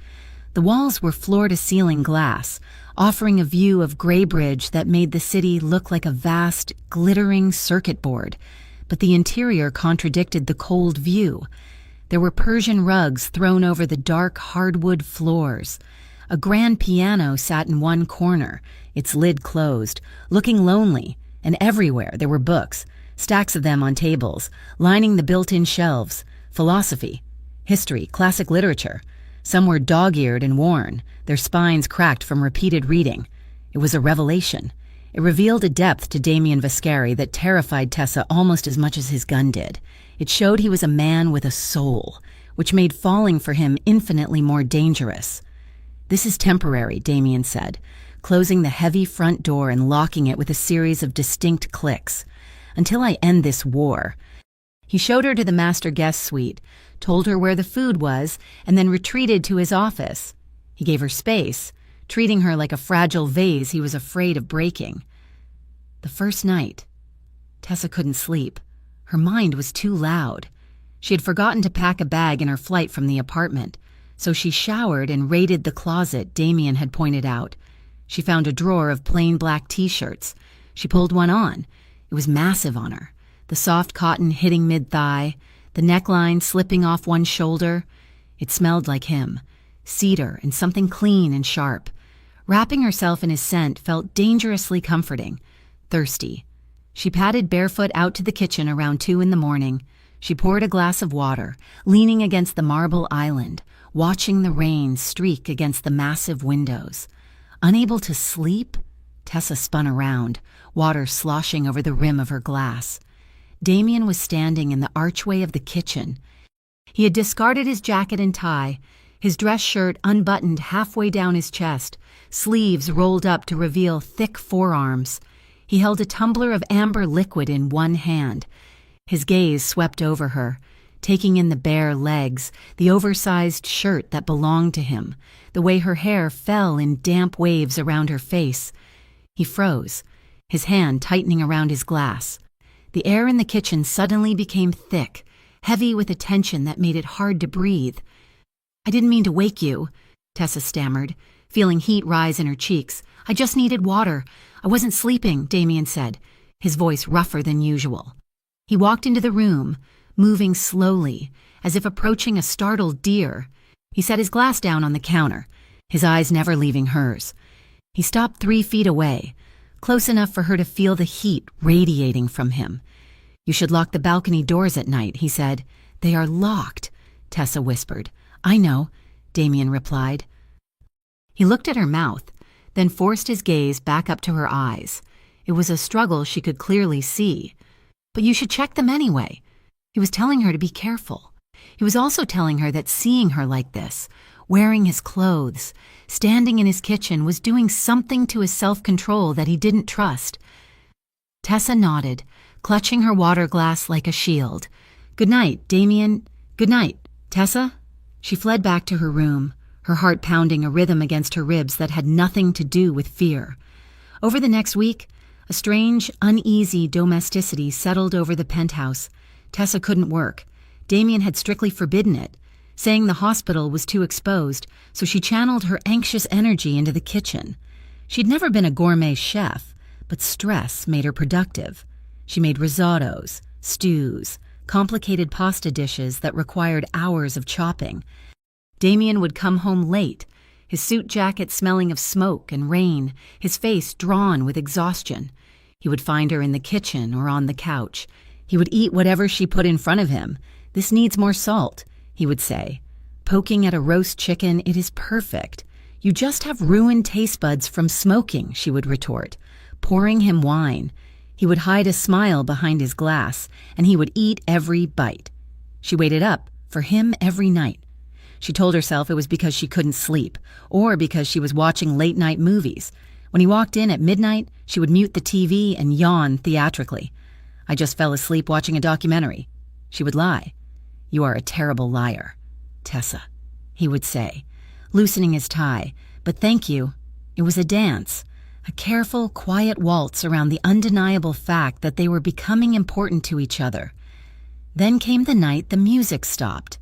Speaker 1: The walls were floor-to-ceiling glass, offering a view of Graybridge that made the city look like a vast, glittering circuit board, but the interior contradicted the cold view. There were Persian rugs thrown over the dark hardwood floors. A grand piano sat in one corner, its lid closed, looking lonely, and everywhere there were books, stacks of them on tables, lining the built-in shelves. Philosophy, history, classic literature. Some were dog-eared and worn, their spines cracked from repeated reading. It was a revelation. It revealed a depth to Damien Vascari that terrified Tessa almost as much as his gun did. It showed he was a man with a soul, which made falling for him infinitely more dangerous. "This is temporary," Damien said, closing the heavy front door and locking it with a series of distinct clicks. "Until I end this war." He showed her to the master guest suite, told her where the food was, and then retreated to his office. He gave her space, treating her like a fragile vase he was afraid of breaking. The first night, Tessa couldn't sleep. Her mind was too loud. She had forgotten to pack a bag in her flight from the apartment, so she showered and raided the closet Damien had pointed out. She found a drawer of plain black t-shirts. She pulled one on. It was massive on her, the soft cotton hitting mid-thigh, the neckline slipping off one shoulder. It smelled like him, cedar and something clean and sharp. Wrapping herself in his scent felt dangerously comforting. Thirsty. She padded barefoot out to the kitchen around 2 in the morning. She poured a glass of water, leaning against the marble island, watching the rain streak against the massive windows. Unable to sleep, Tessa spun around, water sloshing over the rim of her glass. Damien was standing in the archway of the kitchen. He had discarded his jacket and tie, his dress shirt unbuttoned halfway down his chest, sleeves rolled up to reveal thick forearms. He held a tumbler of amber liquid in one hand. His gaze swept over her, taking in the bare legs, the oversized shirt that belonged to him, the way her hair fell in damp waves around her face. He froze, his hand tightening around his glass. The air in the kitchen suddenly became thick, heavy with a tension that made it hard to breathe. "I didn't mean to wake you," Tessa stammered, feeling heat rise in her cheeks. "I just needed water. I wasn't sleeping," Damien said, his voice rougher than usual. He walked into the room, moving slowly, as if approaching a startled deer. He set his glass down on the counter, his eyes never leaving hers. He stopped 3 feet away, close enough for her to feel the heat radiating from him. "You should lock the balcony doors at night," he said. "They are locked," Tessa whispered. "I know," Damien replied. He looked at her mouth, then forced his gaze back up to her eyes. It was a struggle she could clearly see. "But you should check them anyway." He was telling her to be careful. He was also telling her that seeing her like this, wearing his clothes, standing in his kitchen, was doing something to his self-control that he didn't trust. Tessa nodded, clutching her water glass like a shield. "Good night, Damien. Good night, Tessa." She fled back to her room, her heart pounding a rhythm against her ribs that had nothing to do with fear. Over the next week, a strange, uneasy domesticity settled over the penthouse. Tessa couldn't work. Damien had strictly forbidden it, saying the hospital was too exposed, so she channeled her anxious energy into the kitchen. She'd never been a gourmet chef, but stress made her productive. She made risottos, stews, complicated pasta dishes that required hours of chopping. Damien would come home late, his suit jacket smelling of smoke and rain, his face drawn with exhaustion. He would find her in the kitchen or on the couch. He would eat whatever she put in front of him. "This needs more salt," he would say. "Poking at a roast chicken, it is perfect." "You just have ruined taste buds from smoking," she would retort, pouring him wine. He would hide a smile behind his glass, and he would eat every bite. She waited up for him every night. She told herself it was because she couldn't sleep, or because she was watching late-night movies. When he walked in at midnight, she would mute the TV and yawn theatrically. "I just fell asleep watching a documentary." She would lie. "You are a terrible liar, Tessa," he would say, loosening his tie. "But thank you." It was a dance, a careful, quiet waltz around the undeniable fact that they were becoming important to each other. Then came the night the music stopped.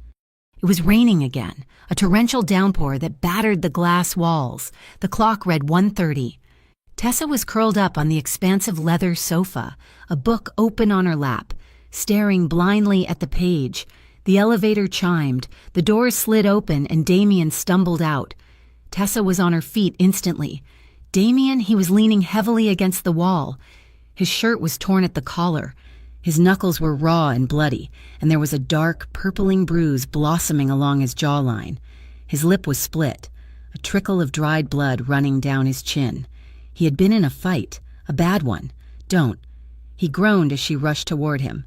Speaker 1: It was raining again, a torrential downpour that battered the glass walls. The clock read 1:30. Tessa was curled up on the expansive leather sofa, a book open on her lap, staring blindly at the page. The elevator chimed, the doors slid open, and Damien stumbled out. Tessa was on her feet instantly. Damien, he was leaning heavily against the wall. His shirt was torn at the collar. His knuckles were raw and bloody, and there was a dark, purpling bruise blossoming along his jawline. His lip was split, a trickle of dried blood running down his chin. He had been in a fight, a bad one. Don't. He groaned as she rushed toward him.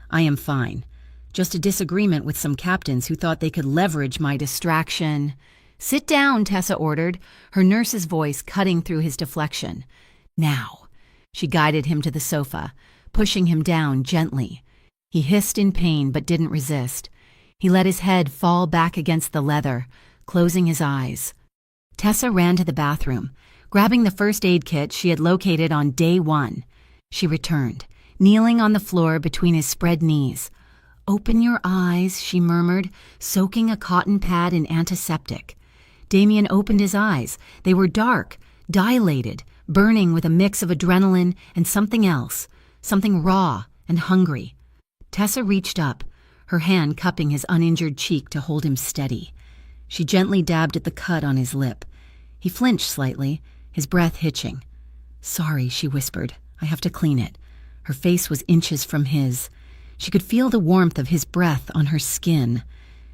Speaker 1: I am fine. Just a disagreement with some captains who thought they could leverage my distraction. Sit down, Tessa ordered, her nurse's voice cutting through his deflection. Now. She guided him to the sofa, pushing him down gently. He hissed in pain but didn't resist. He let his head fall back against the leather, closing his eyes. Tessa ran to the bathroom, grabbing the first aid kit she had located on day 1. She returned, kneeling on the floor between his spread knees. Open your eyes, she murmured, soaking a cotton pad in antiseptic. Damien opened his eyes. They were dark, dilated, burning with a mix of adrenaline and something else, something raw and hungry. Tessa reached up, her hand cupping his uninjured cheek to hold him steady. She gently dabbed at the cut on his lip. He flinched slightly, his breath hitching. Sorry, she whispered. I have to clean it. Her face was inches from his. She could feel the warmth of his breath on her skin.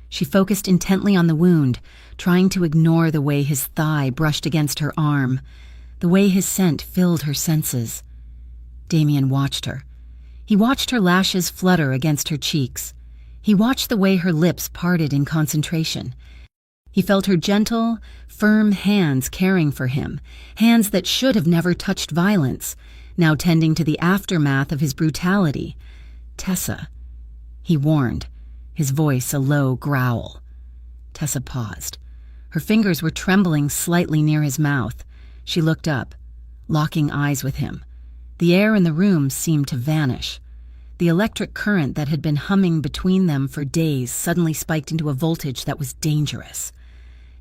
Speaker 1: She focused intently on the wound, trying to ignore the way his thigh brushed against her arm, the way his scent filled her senses. Damien watched her. He watched her lashes flutter against her cheeks. He watched the way her lips parted in concentration. He felt her gentle, firm hands caring for him, hands that should have never touched violence, now tending to the aftermath of his brutality. Tessa, he warned, his voice a low growl. Tessa paused. Her fingers were trembling slightly near his mouth. She looked up, locking eyes with him. The air in the room seemed to vanish. The electric current that had been humming between them for days suddenly spiked into a voltage that was dangerous.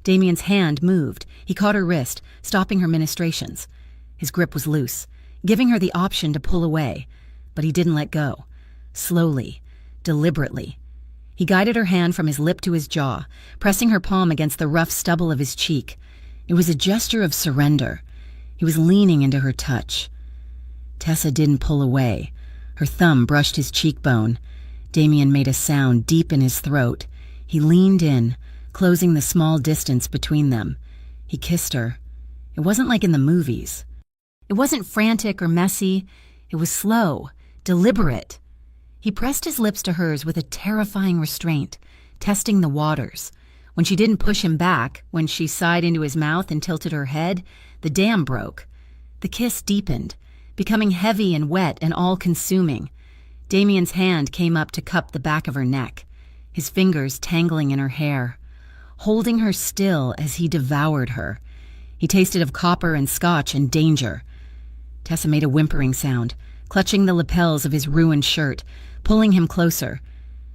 Speaker 1: Damien's hand moved. He caught her wrist, stopping her ministrations. His grip was loose, giving her the option to pull away, but he didn't let go. Slowly, deliberately. He guided her hand from his lip to his jaw, pressing her palm against the rough stubble of his cheek. It was a gesture of surrender. He was leaning into her touch. Tessa didn't pull away. Her thumb brushed his cheekbone. Damien made a sound deep in his throat. He leaned in, closing the small distance between them. He kissed her. It wasn't like in the movies. It wasn't frantic or messy. It was slow, deliberate. He pressed his lips to hers with a terrifying restraint, testing the waters. When she didn't push him back, when she sighed into his mouth and tilted her head, the dam broke. The kiss deepened, becoming heavy and wet and all-consuming. Damien's hand came up to cup the back of her neck, his fingers tangling in her hair, holding her still as he devoured her. He tasted of copper and scotch and danger. Tessa made a whimpering sound, clutching the lapels of his ruined shirt, pulling him closer.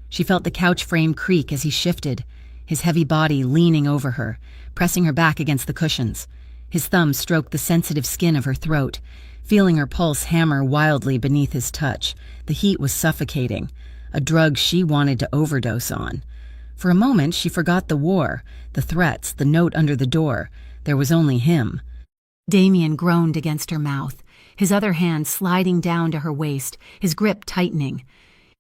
Speaker 1: She felt the couch frame creak as he shifted, his heavy body leaning over her, pressing her back against the cushions. His thumb stroked the sensitive skin of her throat, feeling her pulse hammer wildly beneath his touch. The heat was suffocating, a drug she wanted to overdose on. For a moment, she forgot the war, the threats, the note under the door. There was only him. Damien groaned against her mouth, his other hand sliding down to her waist, his grip tightening.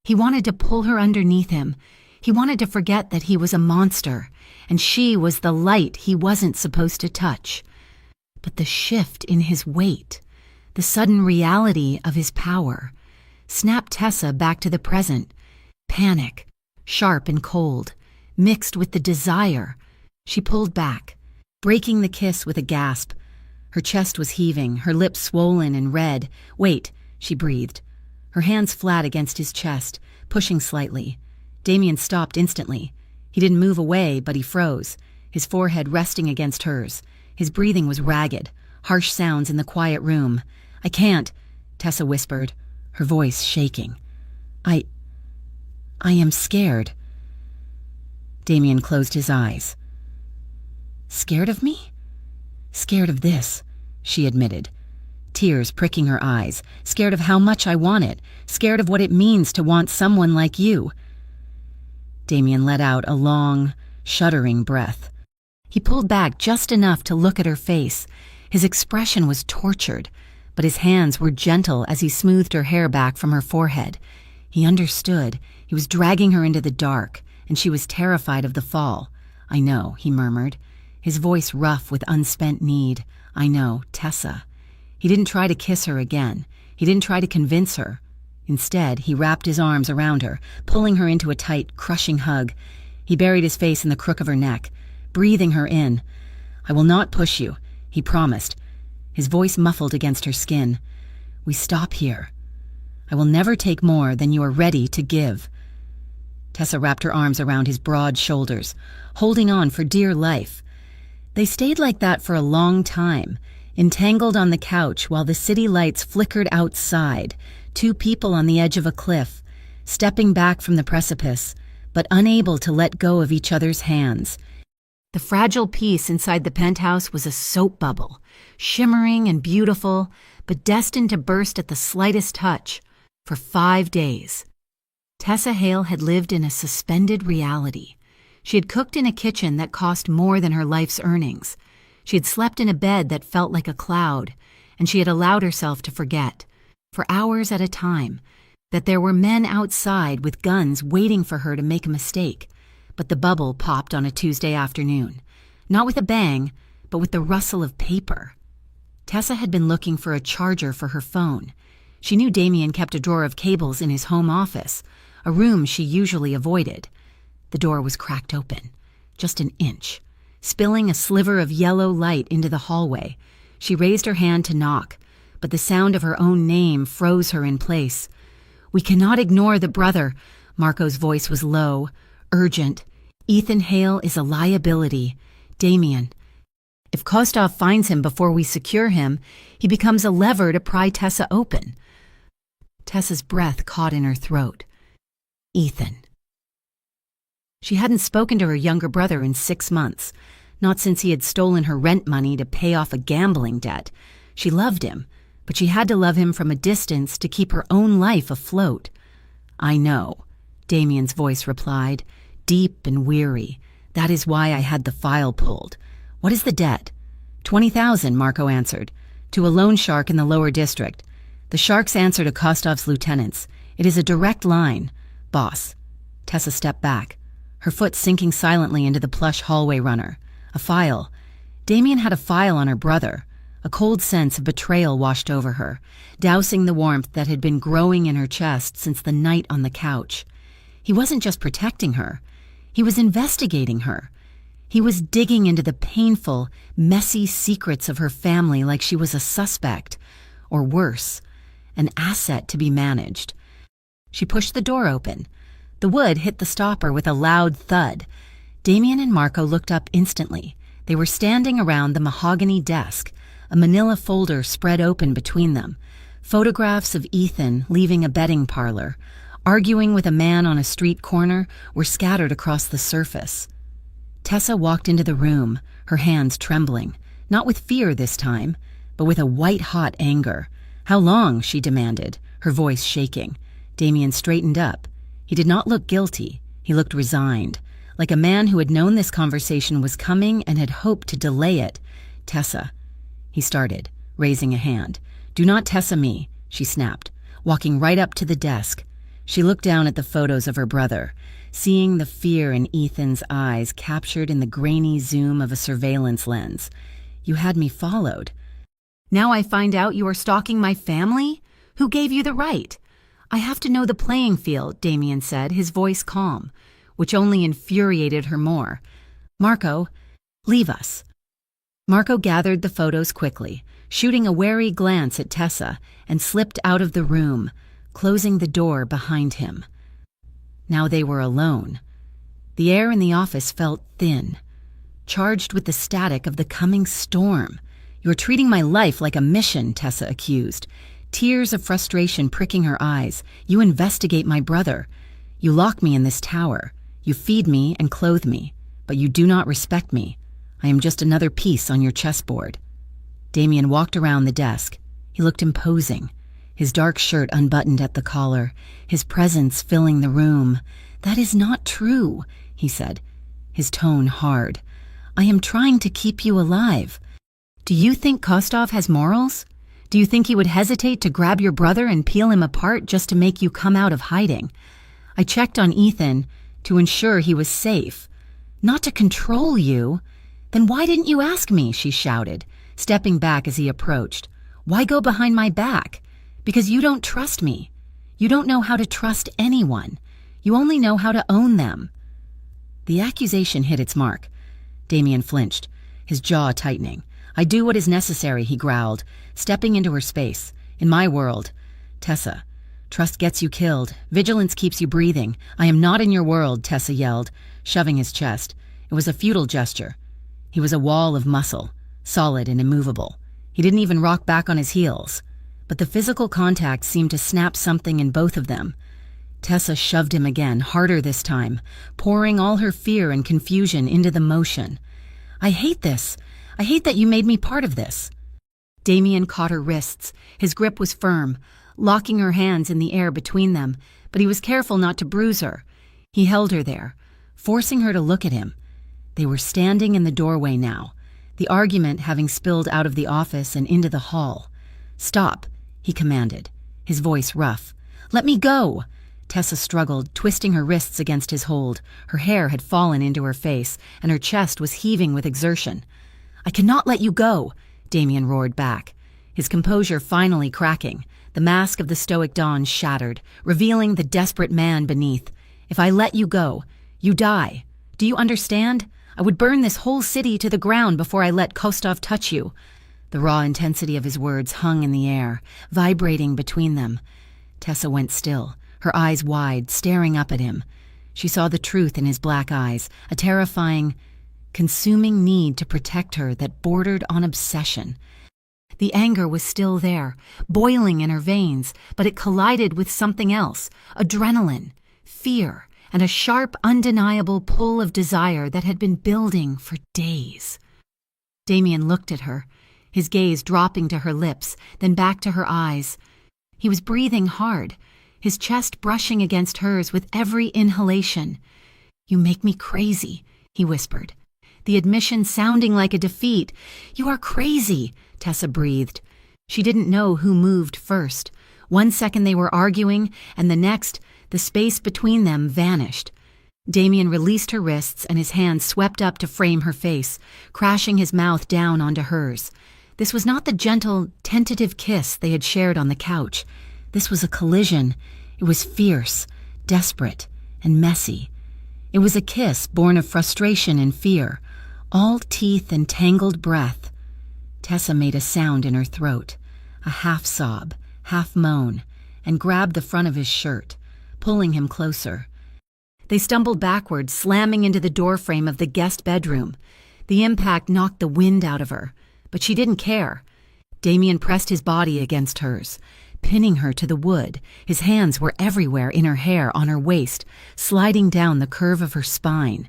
Speaker 1: He wanted to pull her underneath him. He wanted to forget that he was a monster, and she was the light he wasn't supposed to touch. But the shift in his weight, the sudden reality of his power, snapped Tessa back to the present. Panic, sharp and cold, mixed with the desire. She pulled back, breaking the kiss with a gasp. Her chest was heaving, her lips swollen and red. Wait, she breathed, her hands flat against his chest, pushing slightly. Damien stopped instantly. He didn't move away, but he froze, his forehead resting against hers. His breathing was ragged, harsh sounds in the quiet room. I can't, Tessa whispered, her voice shaking. I am scared. Damien closed his eyes. Scared of me? Scared of this, she admitted, tears pricking her eyes, scared of how much I want it, scared of what it means to want someone like you. Damien let out a long, shuddering breath. He pulled back just enough to look at her face. His expression was tortured, but his hands were gentle as he smoothed her hair back from her forehead. He understood. He was dragging her into the dark, and she was terrified of the fall. I know, he murmured, his voice rough with unspent need. I know, Tessa. He didn't try to kiss her again. He didn't try to convince her. Instead, he wrapped his arms around her, pulling her into a tight, crushing hug. He buried his face in the crook of her neck, breathing her in. I will not push you, he promised, his voice muffled against her skin. We stop here. I will never take more than you are ready to give. Tessa wrapped her arms around his broad shoulders, holding on for dear life. They stayed like that for a long time, entangled on the couch while the city lights flickered outside, two people on the edge of a cliff, stepping back from the precipice, but unable to let go of each other's hands. The fragile peace inside the penthouse was a soap bubble, shimmering and beautiful, but destined to burst at the slightest touch. For 5 days, Tessa Hale had lived in a suspended reality. She had cooked in a kitchen that cost more than her life's earnings. She had slept in a bed that felt like a cloud, and she had allowed herself to forget, for hours at a time, that there were men outside with guns waiting for her to make a mistake. But the bubble popped on a Tuesday afternoon, not with a bang, but with the rustle of paper. Tessa had been looking for a charger for her phone. She knew Damien kept a drawer of cables in his home office, a room she usually avoided. The door was cracked open, just an inch, spilling a sliver of yellow light into the hallway. She raised her hand to knock, but the sound of her own name froze her in place. We cannot ignore the brother. Marco's voice was low, urgent. Ethan Hale is a liability. Damien. If Kostov finds him before we secure him, he becomes a lever to pry Tessa open. Tessa's breath caught in her throat. Ethan. She hadn't spoken to her younger brother in 6 months, not since he had stolen her rent money to pay off a gambling debt. She loved him, but she had to love him from a distance to keep her own life afloat. I know, Damien's voice replied, deep and weary. That is why I had the file pulled. What is the debt? 20,000, Marco answered, to a loan shark in the lower district. The sharks answer to Kostov's lieutenants. It is a direct line. Boss. Tessa stepped back, her foot sinking silently into the plush hallway runner. A file. Damien had a file on her brother. A cold sense of betrayal washed over her, dousing the warmth that had been growing in her chest since the night on the couch. He wasn't just protecting her. He was investigating her. He was digging into the painful, messy secrets of her family like she was a suspect, or worse, an asset to be managed. She pushed the door open. The wood hit the stopper with a loud thud. Damien and Marco looked up instantly. They were standing around the mahogany desk, a manila folder spread open between them. Photographs of Ethan leaving a betting parlor, arguing with a man on a street corner, were scattered across the surface. Tessa walked into the room, her hands trembling, not with fear this time, but with a white-hot anger. How long? She demanded, her voice shaking. Damien straightened up. He did not look guilty. He looked resigned, like a man who had known this conversation was coming and had hoped to delay it. Tessa, he started, raising a hand. Do not Tessa me, she snapped, walking right up to the desk. She looked down at the photos of her brother, seeing the fear in Ethan's eyes captured in the grainy zoom of a surveillance lens. You had me followed. Now I find out you are stalking my family? Who gave you the right? I have to know the playing field, Damien said, his voice calm, which only infuriated her more. Marco, leave us. Marco gathered the photos quickly, shooting a wary glance at Tessa, and slipped out of the room, closing the door behind him. Now they were alone. The air in the office felt thin, charged with the static of the coming storm. You're treating my life like a mission, Tessa accused, tears of frustration pricking her eyes. You investigate my brother. You lock me in this tower. You feed me and clothe me, but you do not respect me. I am just another piece on your chessboard." Damien walked around the desk. He looked imposing, his dark shirt unbuttoned at the collar, his presence filling the room. "That is not true," he said, his tone hard. "I am trying to keep you alive. Do you think Kostov has morals? Do you think he would hesitate to grab your brother and peel him apart just to make you come out of hiding? I checked on Ethan to ensure he was safe, not to control you." "Then why didn't you ask me?" she shouted, stepping back as he approached. "Why go behind my back? Because you don't trust me. You don't know how to trust anyone. You only know how to own them." The accusation hit its mark. Damien flinched, his jaw tightening. "I do what is necessary," he growled, stepping into her space. "In my world, Tessa, trust gets you killed. Vigilance keeps you breathing. I am not in your world," Tessa yelled, shoving his chest. It was a futile gesture. He was a wall of muscle, solid and immovable. He didn't even rock back on his heels. But the physical contact seemed to snap something in both of them. Tessa shoved him again, harder this time, pouring all her fear and confusion into the motion. "I hate this. I hate that you made me part of this." Damien caught her wrists. His grip was firm, locking her hands in the air between them, but he was careful not to bruise her. He held her there, forcing her to look at him. They were standing in the doorway now, the argument having spilled out of the office and into the hall. "Stop," he commanded, his voice rough. "Let me go!" Tessa struggled, twisting her wrists against his hold. Her hair had fallen into her face, and her chest was heaving with exertion. "I cannot let you go," Damien roared back, his composure finally cracking. The mask of the stoic Don shattered, revealing the desperate man beneath. "If I let you go, you die. Do you understand? I would burn this whole city to the ground before I let Kostov touch you." The raw intensity of his words hung in the air, vibrating between them. Tessa went still, her eyes wide, staring up at him. She saw the truth in his black eyes, a terrifying, consuming need to protect her that bordered on obsession. The anger was still there, boiling in her veins, but it collided with something else, adrenaline, fear, and a sharp, undeniable pull of desire that had been building for days. Damien looked at her, his gaze dropping to her lips, then back to her eyes. He was breathing hard, his chest brushing against hers with every inhalation. "You make me crazy," he whispered, the admission sounding like a defeat. "You are crazy," Tessa breathed. She didn't know who moved first. One second they were arguing, and the next, the space between them vanished. Damien released her wrists, and his hand swept up to frame her face, crashing his mouth down onto hers. This was not the gentle, tentative kiss they had shared on the couch. This was a collision. It was fierce, desperate, and messy. It was a kiss born of frustration and fear, all teeth and tangled breath. Tessa made a sound in her throat, a half-sob, half-moan, and grabbed the front of his shirt, pulling him closer. They stumbled backward, slamming into the doorframe of the guest bedroom. The impact knocked the wind out of her, but she didn't care. Damien pressed his body against hers, pinning her to the wood. His hands were everywhere in her hair, on her waist, sliding down the curve of her spine.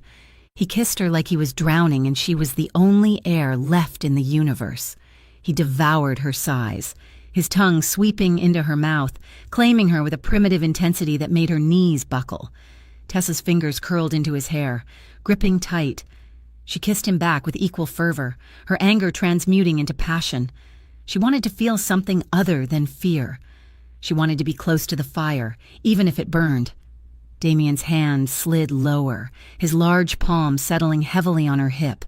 Speaker 1: He kissed her like he was drowning and she was the only air left in the universe. He devoured her sighs, his tongue sweeping into her mouth, claiming her with a primitive intensity that made her knees buckle. Tessa's fingers curled into his hair, gripping tight. She kissed him back with equal fervor, her anger transmuting into passion. She wanted to feel something other than fear. She wanted to be close to the fire, even if it burned. Damien's hand slid lower, his large palm settling heavily on her hip.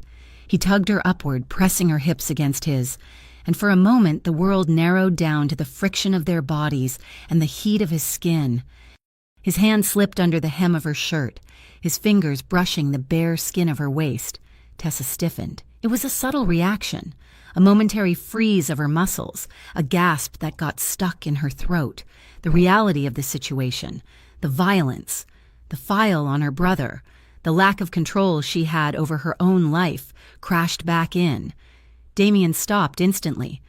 Speaker 1: He tugged her upward, pressing her hips against his, and for a moment the world narrowed down to the friction of their bodies and the heat of his skin. His hand slipped under the hem of her shirt, his fingers brushing the bare skin of her waist. Tessa stiffened. It was a subtle reaction, a momentary freeze of her muscles, a gasp that got stuck in her throat. The reality of the situation, the violence, the file on her brother, the lack of control she had over her own life, crashed back in. Damien stopped instantly.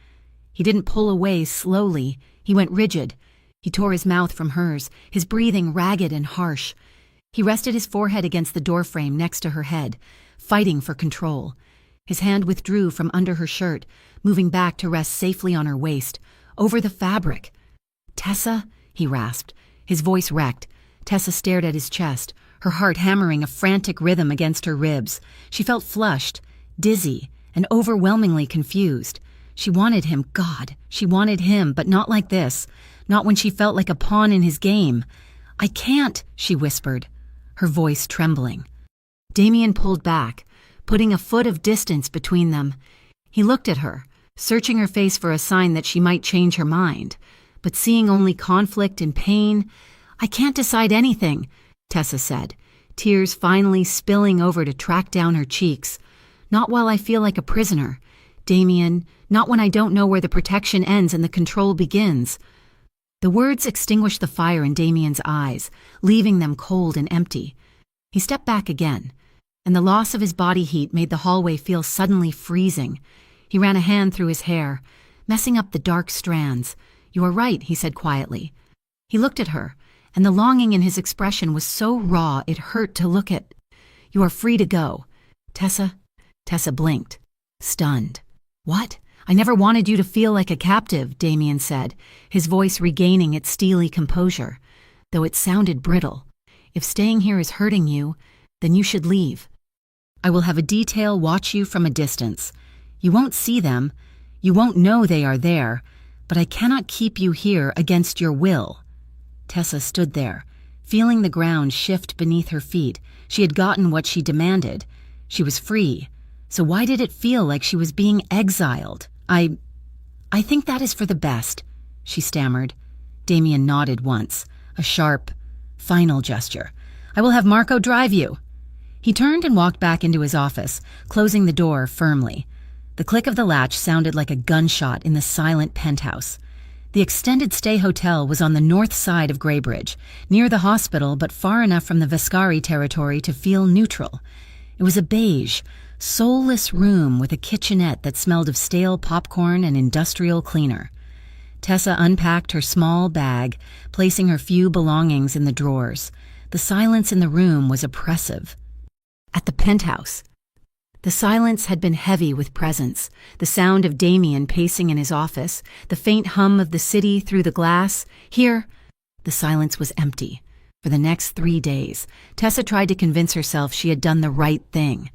Speaker 1: He didn't pull away slowly. He went rigid. He tore his mouth from hers, his breathing ragged and harsh. He rested his forehead against the doorframe next to her head, fighting for control. His hand withdrew from under her shirt, moving back to rest safely on her waist, over the fabric. "Tessa?" he rasped, his voice wrecked. Tessa stared at his chest, her heart hammering a frantic rhythm against her ribs. She felt flushed, dizzy, and overwhelmingly confused. She wanted him, God, she wanted him, but not like this, not when she felt like a pawn in his game. "I can't," she whispered, her voice trembling. Damien pulled back, putting a foot of distance between them. He looked at her, searching her face for a sign that she might change her mind, but seeing only conflict and pain. "I can't decide anything," Tessa said, tears finally spilling over to track down her cheeks. "Not while I feel like a prisoner, Damien, not when I don't know where the protection ends and the control begins." The words extinguished the fire in Damien's eyes, leaving them cold and empty. He stepped back again, and the loss of his body heat made the hallway feel suddenly freezing. He ran a hand through his hair, messing up the dark strands. "You are right," he said quietly. He looked at her, and the longing in his expression was so raw it hurt to look at. "You are free to go." "Tessa?" Tessa blinked, stunned. "What? I never wanted you to feel like a captive," Damien said, his voice regaining its steely composure, though it sounded brittle. "If staying here is hurting you, then you should leave. I will have a detail watch you from a distance. You won't see them, you won't know they are there, but I cannot keep you here against your will." Tessa stood there, feeling the ground shift beneath her feet. She had gotten what she demanded. She was free. So why did it feel like she was being exiled? I think that is for the best," she stammered. Damien nodded once, a sharp, final gesture. "I will have Marco drive you." He turned and walked back into his office, closing the door firmly. The click of the latch sounded like a gunshot in the silent penthouse. The extended stay hotel was on the north side of Greybridge, near the hospital but far enough from the Viscari territory to feel neutral. It was a beige, soulless room with a kitchenette that smelled of stale popcorn and industrial cleaner. Tessa unpacked her small bag, placing her few belongings in the drawers. The silence in the room was oppressive. At the penthouse, the silence had been heavy with presence, the sound of Damien pacing in his office, the faint hum of the city through the glass. Here, the silence was empty. For the next 3 days, Tessa tried to convince herself she had done the right thing.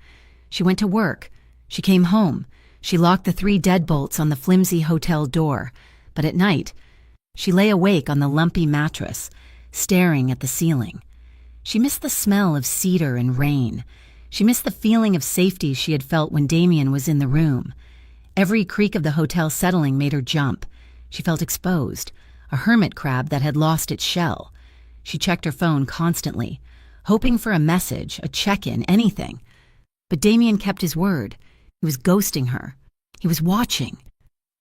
Speaker 1: She went to work. She came home. She locked the 3 deadbolts on the flimsy hotel door. But at night, she lay awake on the lumpy mattress, staring at the ceiling. She missed the smell of cedar and rain. She missed the feeling of safety she had felt when Damien was in the room. Every creak of the hotel settling made her jump. She felt exposed, a hermit crab that had lost its shell. She checked her phone constantly, hoping for a message, a check-in, anything. But Damien kept his word. He was ghosting her. He was watching.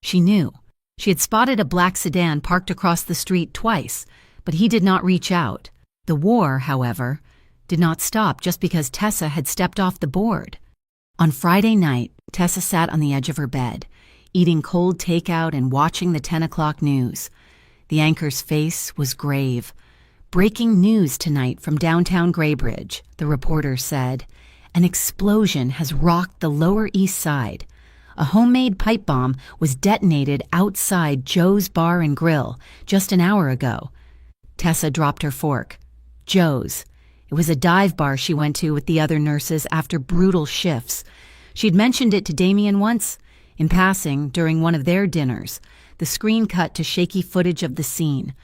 Speaker 1: She knew. She had spotted a black sedan parked across the street twice, but he did not reach out. The war, however, did not stop just because Tessa had stepped off the board. On Friday night, Tessa sat on the edge of her bed, eating cold takeout and watching the 10 o'clock news. The anchor's face was grave. "Breaking news tonight from downtown Greybridge," the reporter said. "An explosion has rocked the Lower East Side. A homemade pipe bomb was detonated outside Joe's Bar and Grill just an hour ago." Tessa dropped her fork. Joe's. It was a dive bar she went to with the other nurses after brutal shifts. She'd mentioned it to Damien once, in passing, during one of their dinners. The screen cut to shaky footage of the scene.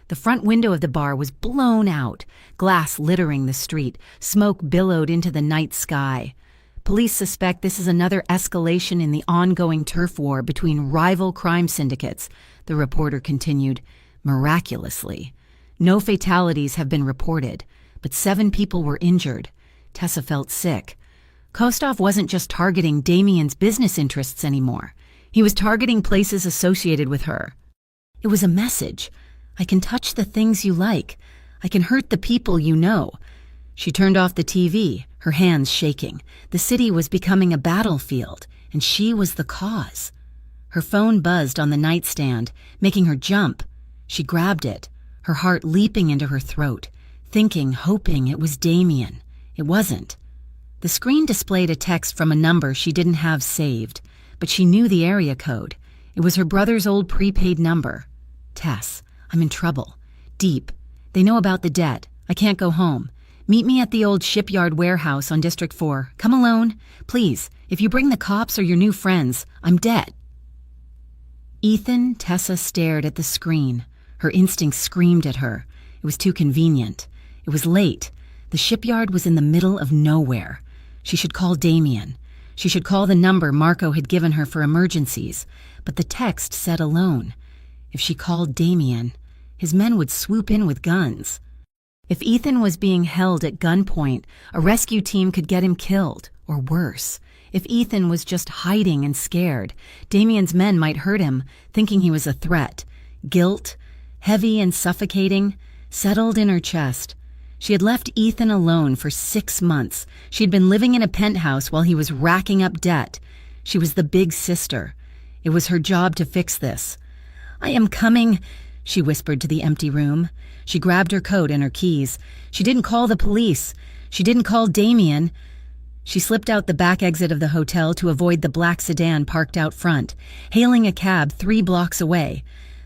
Speaker 1: The front window of the bar was blown out, glass littering the street, smoke billowed into the night sky. Police suspect this is another escalation in the ongoing turf war between rival crime syndicates, the reporter continued, miraculously. No fatalities have been reported, but 7 people were injured. Tessa felt sick. Kostov wasn't just targeting Damien's business interests anymore. He was targeting places associated with her. It was a message. I can touch the things you like. I can hurt the people you know. She turned off the TV, her hands shaking. The city was becoming a battlefield, and she was the cause. Her phone buzzed on the nightstand, making her jump. She grabbed it, her heart leaping into her throat. thinking, hoping it was Damien. It wasn't. The screen displayed a text from a number she didn't have saved, but she knew the area code. It was her brother's old prepaid number. Tess, I'm in trouble. Deep. They know about the debt. I can't go home. Meet me at the old shipyard warehouse on District 4. Come alone. Please, if you bring the cops or your new friends, I'm dead. Tessa stared at the screen. Her instincts screamed at her. It was too convenient. It was late. The shipyard was in the middle of nowhere. She should call Damien. She should call the number Marco had given her for emergencies. But the text said alone. If she called Damien, his men would swoop in with guns. If Ethan was being held at gunpoint, a rescue team could get him killed, or worse. If Ethan was just hiding and scared, Damien's men might hurt him, thinking he was a threat. Guilt, heavy and suffocating, settled in her chest. She had left Ethan alone for 6 months. She'd been living in a penthouse while he was racking up debt. She was the big sister. It was her job to fix this. I am coming, she whispered to the empty room. She grabbed her coat and her keys. She didn't call the police. She didn't call Damien. She slipped out the back exit of the hotel to avoid the black sedan parked out front, hailing a cab 3 blocks away.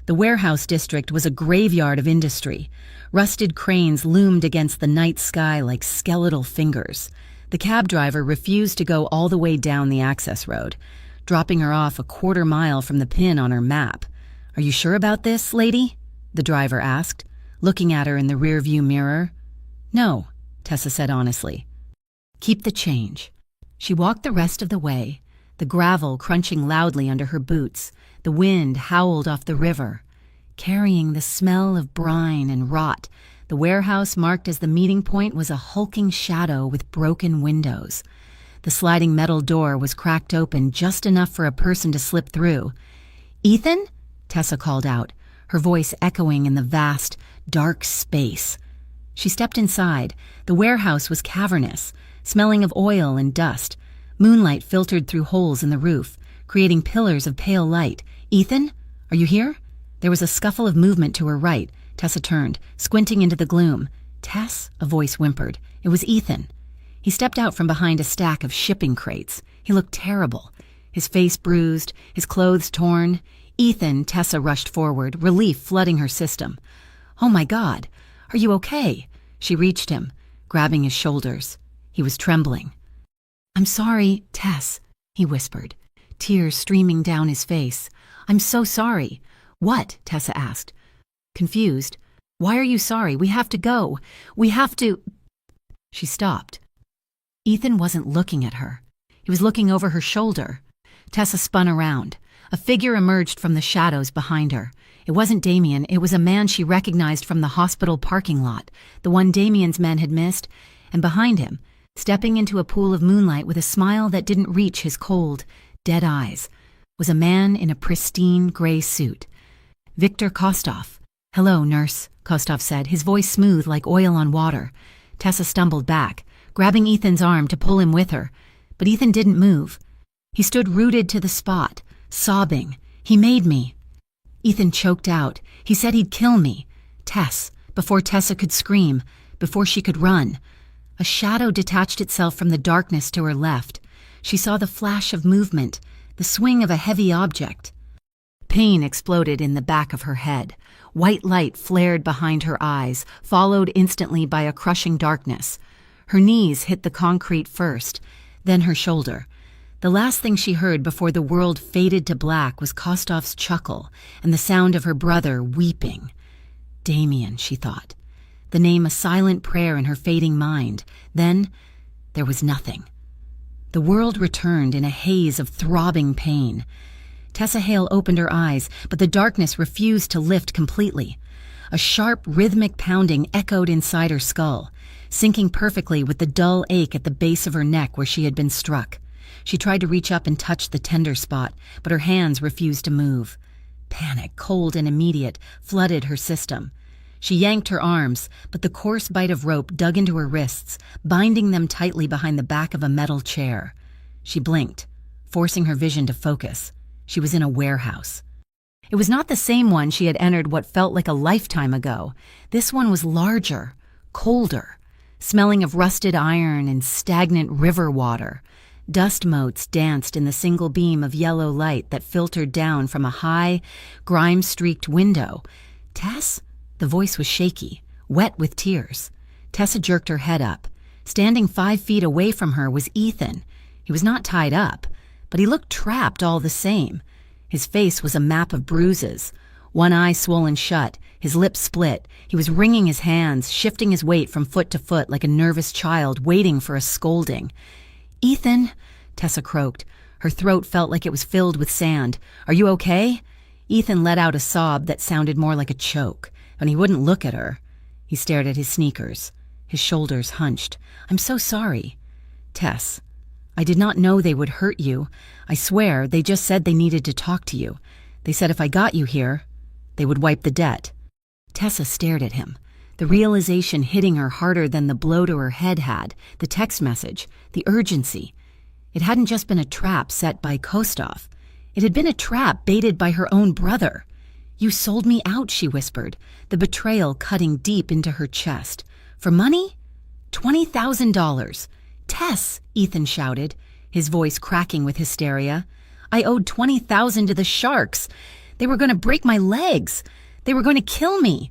Speaker 1: The warehouse district was a graveyard of industry. Rusted cranes loomed against the night sky like skeletal fingers. The cab driver refused to go all the way down the access road, dropping her off a 1/4 mile from the pin on her map. Are you sure about this, lady? The driver asked, looking at her in the rearview mirror. No, Tessa said honestly. Keep the change. She walked the rest of the way, the gravel crunching loudly under her boots. The wind howled off the river, carrying the smell of brine and rot. The warehouse marked as the meeting point was a hulking shadow with broken windows. The sliding metal door was cracked open just enough for a person to slip through. Ethan? Tessa called out, her voice echoing in the vast, dark space. She stepped inside. The warehouse was cavernous, smelling of oil and dust. Moonlight filtered through holes in the roof, creating pillars of pale light. Ethan? Are you here? There was a scuffle of movement to her right. Tessa turned, squinting into the gloom. Tess? A voice whimpered. It was Ethan. He stepped out from behind a stack of shipping crates. He looked terrible. His face bruised, his clothes torn. Ethan, Tessa rushed forward, relief flooding her system. Oh my God, are you okay? She reached him, grabbing his shoulders. He was trembling. I'm sorry, Tess, he whispered, tears streaming down his face. I'm so sorry. What? Tessa asked. Confused. Why are you sorry? We have to go. We have to... She stopped. Ethan wasn't looking at her. He was looking over her shoulder. Tessa spun around. A figure emerged from the shadows behind her. It wasn't Damien. It was a man she recognized from the hospital parking lot, the one Damien's men had missed, and behind him, stepping into a pool of moonlight with a smile that didn't reach his cold, dead eyes, was a man in a pristine gray suit. Viktor Kostov. Hello, nurse, Kostov said, his voice smooth like oil on water. Tessa stumbled back, grabbing Ethan's arm to pull him with her, but Ethan didn't move. He stood rooted to the spot, sobbing. He made me. Ethan choked out. He said he'd kill me. Tess, before Tessa could scream, before she could run. A shadow detached itself from the darkness to her left. She saw the flash of movement, the swing of a heavy object. Pain exploded in the back of her head. White light flared behind her eyes, followed instantly by a crushing darkness. Her knees hit the concrete first, then her shoulder. The last thing she heard before the world faded to black was Kostov's chuckle and the sound of her brother weeping. Damien, she thought. The name a silent prayer in her fading mind. Then there was nothing. The world returned in a haze of throbbing pain. Tessa Hale opened her eyes, but the darkness refused to lift completely. A sharp, rhythmic pounding echoed inside her skull, syncing perfectly with the dull ache at the base of her neck where she had been struck. She tried to reach up and touch the tender spot, but her hands refused to move. Panic, cold and immediate, flooded her system. She yanked her arms, but the coarse bite of rope dug into her wrists, binding them tightly behind the back of a metal chair. She blinked, forcing her vision to focus. She was in a warehouse. It was not the same one she had entered what felt like a lifetime ago. This one was larger, colder, smelling of rusted iron and stagnant river water. Dust motes danced in the single beam of yellow light that filtered down from a high, grime-streaked window. "Tess?" The voice was shaky, wet with tears. Tessa jerked her head up. Standing 5 feet away from her was Ethan. He was not tied up, but he looked trapped all the same. His face was a map of bruises. One eye swollen shut, his lips split. He was wringing his hands, shifting his weight from foot to foot like a nervous child waiting for a scolding. "Ethan," Tessa croaked. Her throat felt like it was filled with sand. "Are you okay?" Ethan let out a sob that sounded more like a choke, and he wouldn't look at her. He stared at his sneakers. His shoulders hunched. "I'm so sorry." "Tess, I did not know they would hurt you. I swear, they just said they needed to talk to you. They said if I got you here, they would wipe the debt." Tessa stared at him, the realization hitting her harder than the blow to her head had, the text message, the urgency. It hadn't just been a trap set by Kostov. It had been a trap baited by her own brother. "You sold me out," she whispered, the betrayal cutting deep into her chest. "For money? $20,000. "Tess!" Ethan shouted, his voice cracking with hysteria. "I owed $20,000 to the sharks. They were going to break my legs. They were going to kill me.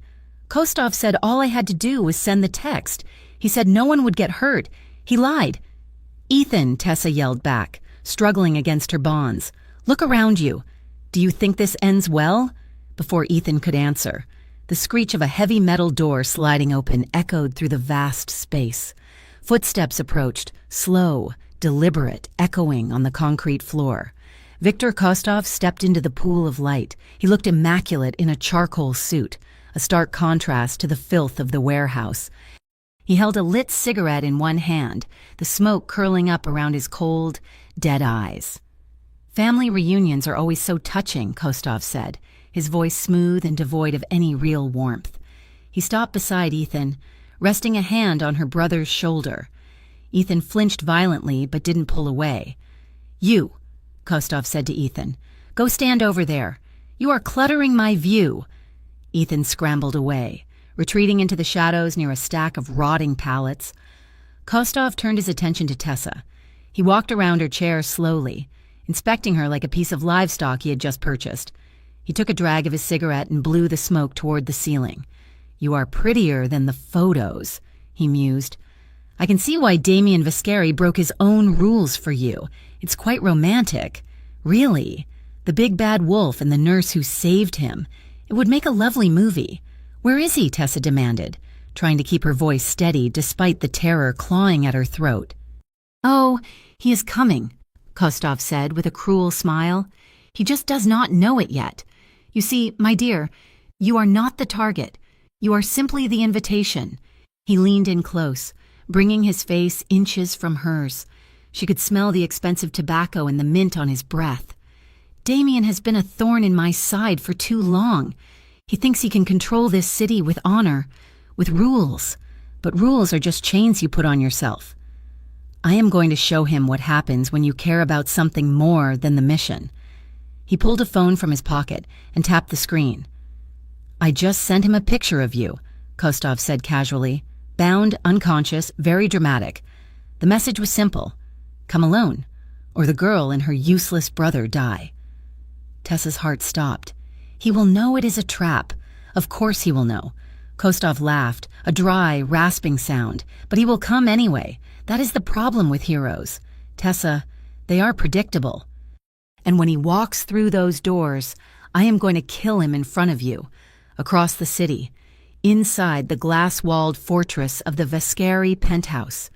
Speaker 1: Kostov said all I had to do was send the text. He said no one would get hurt. He lied." "Ethan," Tessa yelled back, struggling against her bonds. "Look around you. Do you think this ends well?" Before Ethan could answer, the screech of a heavy metal door sliding open echoed through the vast space. Footsteps approached, slow, deliberate, echoing on the concrete floor. Viktor Kostov stepped into the pool of light. He looked immaculate in a charcoal suit, a stark contrast to the filth of the warehouse. He held a lit cigarette in one hand, the smoke curling up around his cold, dead eyes. "Family reunions are always so touching," Kostov said, his voice smooth and devoid of any real warmth. He stopped beside Ethan, resting a hand on her brother's shoulder. Ethan flinched violently but didn't pull away. "You," Kostov said to Ethan, "go stand over there. You are cluttering my view." Ethan scrambled away, retreating into the shadows near a stack of rotting pallets. Kostov turned his attention to Tessa. He walked around her chair slowly, inspecting her like a piece of livestock he had just purchased. He took a drag of his cigarette and blew the smoke toward the ceiling. "You are prettier than the photos," he mused. "I can see why Damien Vascari broke his own rules for you. It's quite romantic. Really. The big bad wolf and the nurse who saved him. It would make a lovely movie." "Where is he?" Tessa demanded, trying to keep her voice steady despite the terror clawing at her throat. "Oh, he is coming," Kostov said with a cruel smile. "He just does not know it yet. You see, my dear, you are not the target. You are simply the invitation." He leaned in close, bringing his face inches from hers. She could smell the expensive tobacco and the mint on his breath. "Damien has been a thorn in my side for too long. He thinks he can control this city with honor, with rules. But rules are just chains you put on yourself. I am going to show him what happens when you care about something more than the mission." He pulled a phone from his pocket and tapped the screen. "I just sent him a picture of you," Kostov said casually. "Bound, unconscious, very dramatic. The message was simple. Come alone, or the girl and her useless brother die." Tessa's heart stopped. "He will know it is a trap. Of course he will know." Kostov laughed, a dry, rasping sound. "But he will come anyway. That is the problem with heroes. Tessa, they are predictable. And when he walks through those doors, I am going to kill him in front of you, across the city, inside the glass-walled fortress of the Vascari penthouse."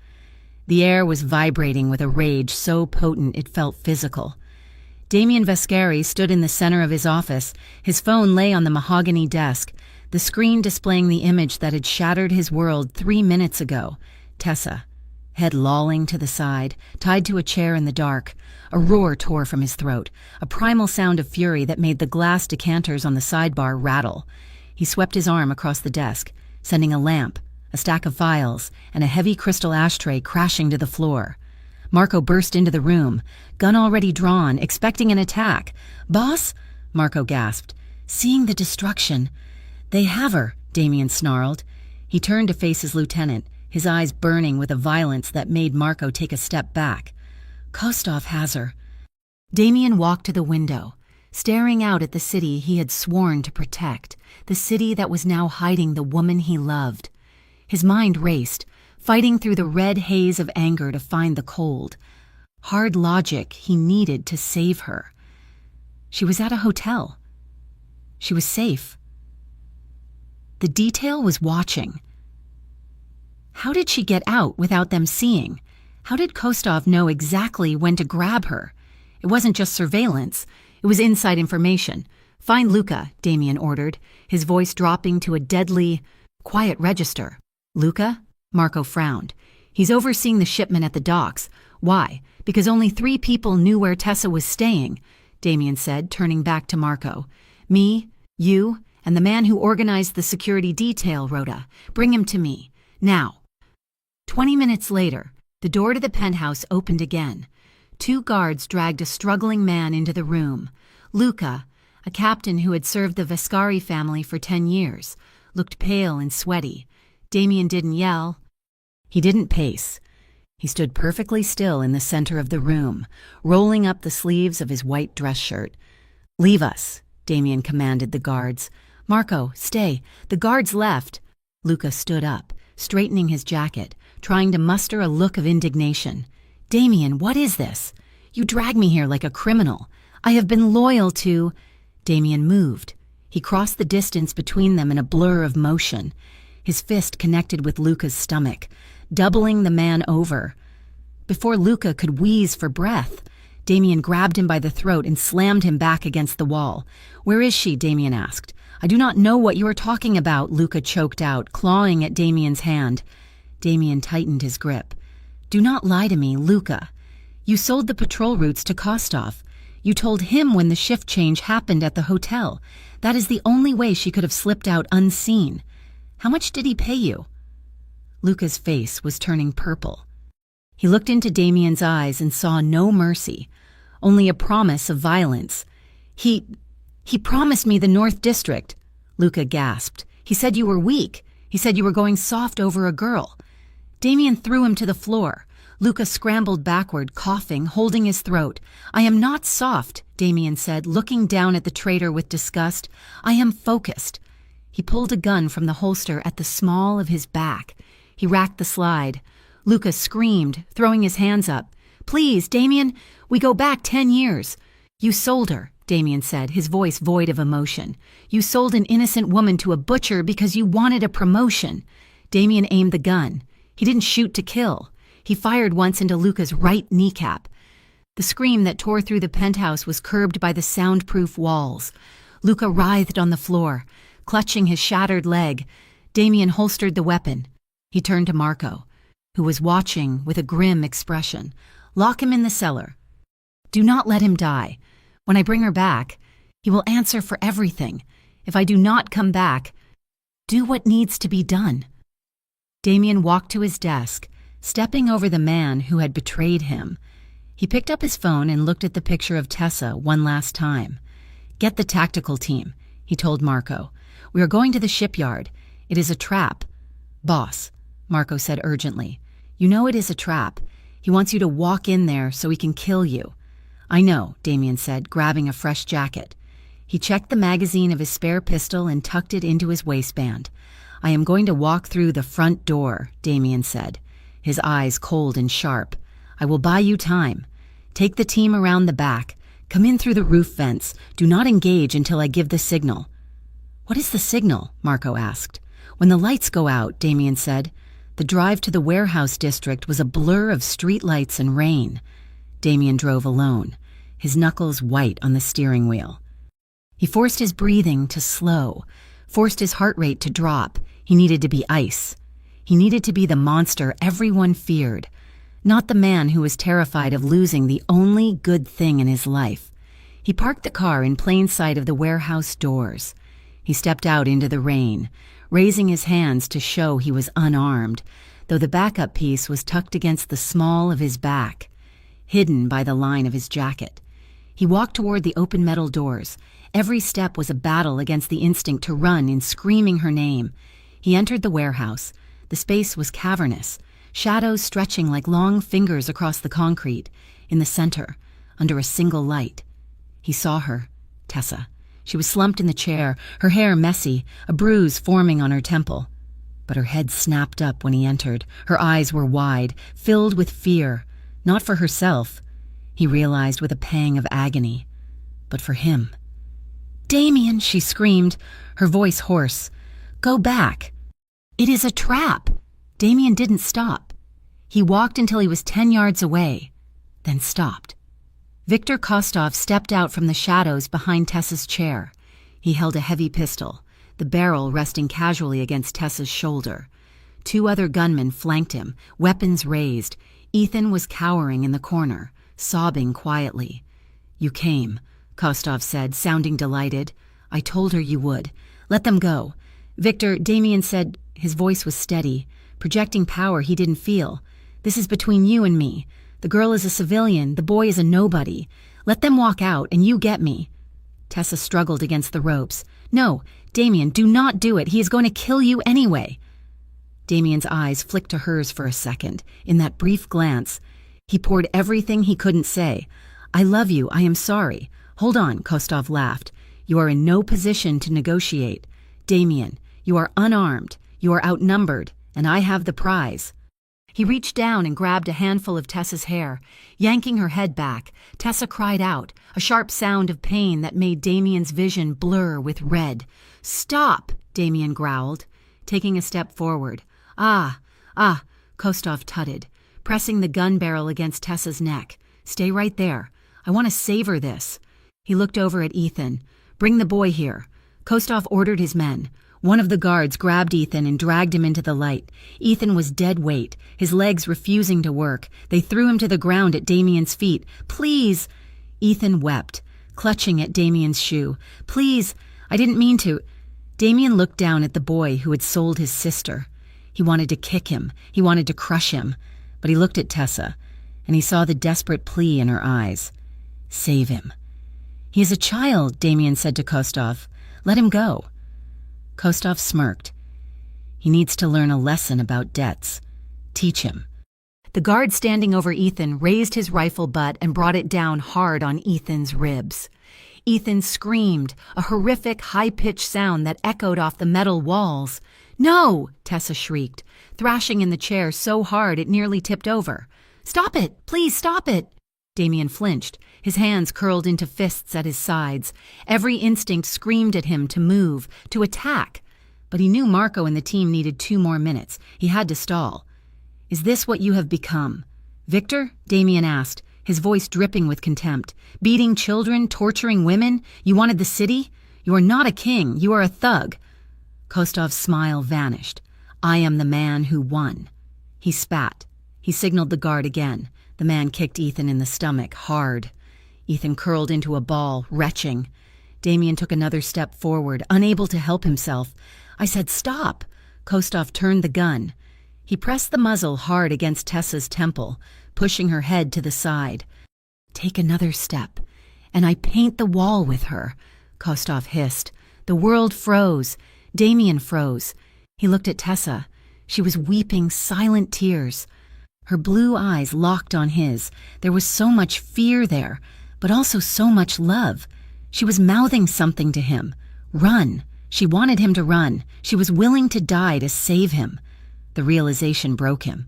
Speaker 1: The air was vibrating with a rage so potent it felt physical. Damien Vascari stood in the center of his office. His phone lay on the mahogany desk, the screen displaying the image that had shattered his world 3 minutes ago. Tessa, head lolling to the side, tied to a chair in the dark. A roar tore from his throat, a primal sound of fury that made the glass decanters on the sidebar rattle. He swept his arm across the desk, sending a lamp, a stack of files, and a heavy crystal ashtray crashing to the floor. Marco burst into the room, gun already drawn, expecting an attack. "Boss?" Marco gasped, seeing the destruction. "They have her," Damien snarled. He turned to face his lieutenant, his eyes burning with a violence that made Marco take a step back. "Kostov has her." Damien walked to the window, staring out at the city he had sworn to protect, the city that was now hiding the woman he loved. His mind raced, fighting through the red haze of anger to find the cold, hard logic he needed to save her. She was at a hotel. She was safe. The detail was watching. How did she get out without them seeing? How did Kostov know exactly when to grab her? It wasn't just surveillance. It was inside information. "Find Luca," Damien ordered, his voice dropping to a deadly, quiet register. "Luca?" Marco frowned. "He's overseeing the shipment at the docks. Why? Because only 3 people knew where Tessa was staying," Damien said, turning back to Marco. "Me, you, and the man who organized the security detail, Rhoda. Bring him to me. Now." 20 minutes later, the door to the penthouse opened again. 2 guards dragged a struggling man into the room. Luca, a captain who had served the Vescari family for 10 years, looked pale and sweaty. Damien didn't yell. He didn't pace. He stood perfectly still in the center of the room, rolling up the sleeves of his white dress shirt. "Leave us," Damien commanded the guards. "Marco, stay. The guards left." Luca stood up, straightening his jacket, trying to muster a look of indignation. "Damien, what is this? You drag me here like a criminal. I have been loyal to—" Damien moved. He crossed the distance between them in a blur of motion. His fist connected with Luca's stomach, doubling the man over. Before Luca could wheeze for breath, Damien grabbed him by the throat and slammed him back against the wall. "Where is she?" Damien asked. "I do not know what you are talking about," Luca choked out, clawing at Damien's hand. Damien tightened his grip. "Do not lie to me, Luca. You sold the patrol routes to Kostov. You told him when the shift change happened at the hotel. That is the only way she could have slipped out unseen. How much did he pay you?" Luca's face was turning purple. He looked into Damien's eyes and saw no mercy, only a promise of violence. He promised me the North District," Luca gasped. "He said you were weak. He said you were going soft over a girl." Damien threw him to the floor. Luca scrambled backward, coughing, holding his throat. "I am not soft," Damien said, looking down at the traitor with disgust. "I am focused." He pulled a gun from the holster at the small of his back. He racked the slide. Luca screamed, throwing his hands up. "Please, Damien, we go back 10 years. You sold her," Damien said, his voice void of emotion. "You sold an innocent woman to a butcher because you wanted a promotion." Damien aimed the gun. He didn't shoot to kill. He fired once into Luca's right kneecap. The scream that tore through the penthouse was curbed by the soundproof walls. Luca writhed on the floor, clutching his shattered leg. Damien holstered the weapon. He turned to Marco, who was watching with a grim expression. "Lock him in the cellar. Do not let him die. When I bring her back, he will answer for everything. If I do not come back, do what needs to be done." Damien walked to his desk, stepping over the man who had betrayed him. He picked up his phone and looked at the picture of Tessa one last time. "Get the tactical team," he told Marco. "We are going to the shipyard. It is a trap." "Boss," Marco said urgently, "you know it is a trap. He wants you to walk in there so he can kill you." "I know," Damien said, grabbing a fresh jacket. He checked the magazine of his spare pistol and tucked it into his waistband. "I am going to walk through the front door," Damien said, his eyes cold and sharp. "I will buy you time. Take the team around the back. Come in through the roof vents. Do not engage until I give the signal." "What is the signal?" Marco asked. "When the lights go out," Damien said. The drive to the warehouse district was a blur of streetlights and rain. Damien drove alone, his knuckles white on the steering wheel. He forced his breathing to slow, forced his heart rate to drop. He needed to be ice. He needed to be the monster everyone feared, not the man who was terrified of losing the only good thing in his life. He parked the car in plain sight of the warehouse doors. He stepped out into the rain, raising his hands to show he was unarmed, though the backup piece was tucked against the small of his back, hidden by the line of his jacket. He walked toward the open metal doors. Every step was a battle against the instinct to run in screaming her name. He entered the warehouse. The space was cavernous, shadows stretching like long fingers across the concrete. In the center, under a single light, he saw her, Tessa. She was slumped in the chair, her hair messy, a bruise forming on her temple. But her head snapped up when he entered. Her eyes were wide, filled with fear, not for herself, he realized with a pang of agony, but for him. "Damien," she screamed, her voice hoarse. "Go back. It is a trap." Damien didn't stop. He walked until he was 10 yards away, then stopped. Viktor Kostov stepped out from the shadows behind Tessa's chair. He held a heavy pistol, the barrel resting casually against Tessa's shoulder. 2 other gunmen flanked him, weapons raised. Ethan was cowering in the corner, sobbing quietly. "You came," Kostov said, sounding delighted. "I told her you would. Let them go." "Viktor," Damien said. His voice was steady, projecting power he didn't feel. "This is between you and me. The girl is a civilian, the boy is a nobody. Let them walk out and you get me." Tessa struggled against the ropes. "No, Damien, do not do it. He is going to kill you anyway." Damien's eyes flicked to hers for a second. In that brief glance, he poured everything he couldn't say. "I love you. I am sorry." "Hold on," Kostov laughed. "You are in no position to negotiate. Damien, you are unarmed. You are outnumbered, and I have the prize." He reached down and grabbed a handful of Tessa's hair. Yanking her head back, Tessa cried out, a sharp sound of pain that made Damien's vision blur with red. "Stop!" Damien growled, taking a step forward. Ah, Kostov tutted, pressing the gun barrel against Tessa's neck. "Stay right there. I want to savor this." He looked over at Ethan. "Bring the boy here." Kostov ordered his men. One of the guards grabbed Ethan and dragged him into the light. Ethan was dead weight, his legs refusing to work. They threw him to the ground at Damien's feet. "Please!" Ethan wept, clutching at Damien's shoe. "Please, I didn't mean to." Damien looked down at the boy who had sold his sister. He wanted to kick him. He wanted to crush him. But he looked at Tessa, and he saw the desperate plea in her eyes. "Save him." "He is a child," Damien said to Kostov. "Let him go." Kostov smirked. "He needs to learn a lesson about debts. Teach him." The guard standing over Ethan raised his rifle butt and brought it down hard on Ethan's ribs. Ethan screamed, a horrific, high-pitched sound that echoed off the metal walls. "No!" Tessa shrieked, thrashing in the chair so hard it nearly tipped over. "Stop it! Please stop it!" Damien flinched, his hands curled into fists at his sides. Every instinct screamed at him to move, to attack. But he knew Marco and the team needed 2 more minutes. He had to stall. "Is this what you have become? Viktor?" Damien asked, his voice dripping with contempt. "Beating children, torturing women? You wanted the city? You are not a king. You are a thug." Kostov's smile vanished. "I am the man who won." He spat. He signaled the guard again. The man kicked Ethan in the stomach, hard. Ethan curled into a ball, retching. Damien took another step forward, unable to help himself. "I said stop." Kostov turned the gun. He pressed the muzzle hard against Tessa's temple, pushing her head to the side. "Take another step, and I paint the wall with her," Kostov hissed. The world froze. Damien froze. He looked at Tessa. She was weeping silent tears. Her blue eyes locked on his. There was so much fear there, but also so much love. She was mouthing something to him. Run. She wanted him to run. She was willing to die to save him. The realization broke him.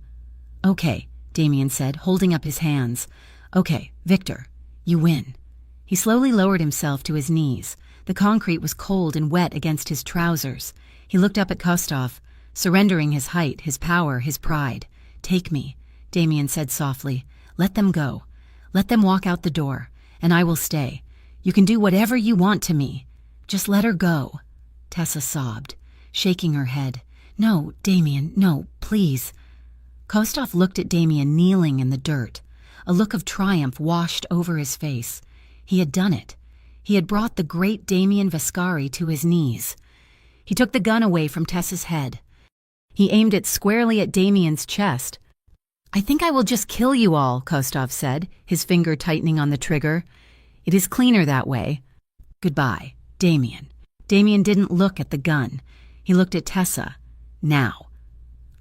Speaker 1: "Okay," Damien said, holding up his hands. "Okay, Viktor, you win." He slowly lowered himself to his knees. The concrete was cold and wet against his trousers. He looked up at Kostov, surrendering his height, his power, his pride. "Take me," Damien said softly. "Let them go. Let them walk out the door, and I will stay. You can do whatever you want to me. Just let her go." Tessa sobbed, shaking her head. "No, Damien, no, please." Kostov looked at Damien kneeling in the dirt. A look of triumph washed over his face. He had done it. He had brought the great Damien Vescari to his knees. He took the gun away from Tessa's head. He aimed it squarely at Damien's chest. "I think I will just kill you all," Kostov said, his finger tightening on the trigger. "It is cleaner that way. Goodbye, Damien." Damien didn't look at the gun. He looked at Tessa. Now.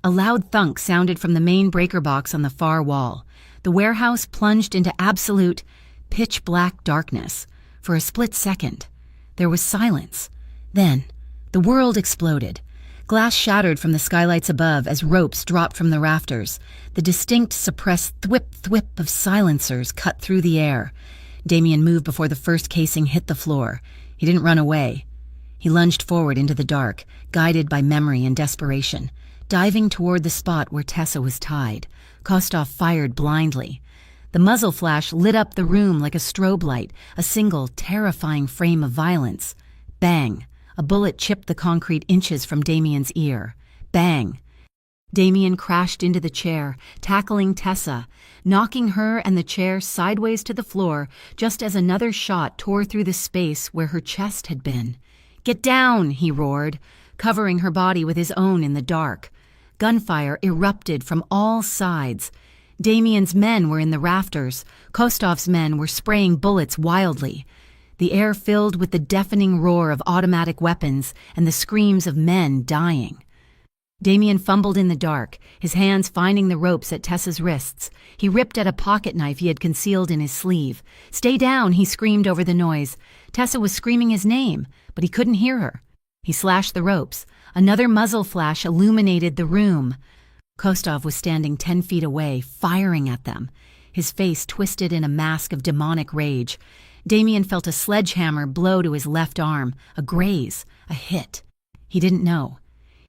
Speaker 1: A loud thunk sounded from the main breaker box on the far wall. The warehouse plunged into absolute, pitch-black darkness. For a split second, there was silence. Then, the world exploded. Glass shattered from the skylights above as ropes dropped from the rafters. The distinct, suppressed thwip-thwip of silencers cut through the air. Damien moved before the first casing hit the floor. He didn't run away. He lunged forward into the dark, guided by memory and desperation. Diving toward the spot where Tessa was tied, Kostov fired blindly. The muzzle flash lit up the room like a strobe light, a single, terrifying frame of violence. Bang! A bullet chipped the concrete inches from Damien's ear. Bang! Damien crashed into the chair, tackling Tessa, knocking her and the chair sideways to the floor just as another shot tore through the space where her chest had been. "Get down!" he roared, covering her body with his own in the dark. Gunfire erupted from all sides. Damien's men were in the rafters. Kostov's men were spraying bullets wildly. The air filled with the deafening roar of automatic weapons and the screams of men dying. Damien fumbled in the dark, his hands finding the ropes at Tessa's wrists. He ripped at a pocket knife he had concealed in his sleeve. "Stay down," he screamed over the noise. Tessa was screaming his name, but he couldn't hear her. He slashed the ropes. Another muzzle flash illuminated the room. Kostov was standing 10 feet away, firing at them, his face twisted in a mask of demonic rage. Damien felt a sledgehammer blow to his left arm, a graze, a hit. He didn't know.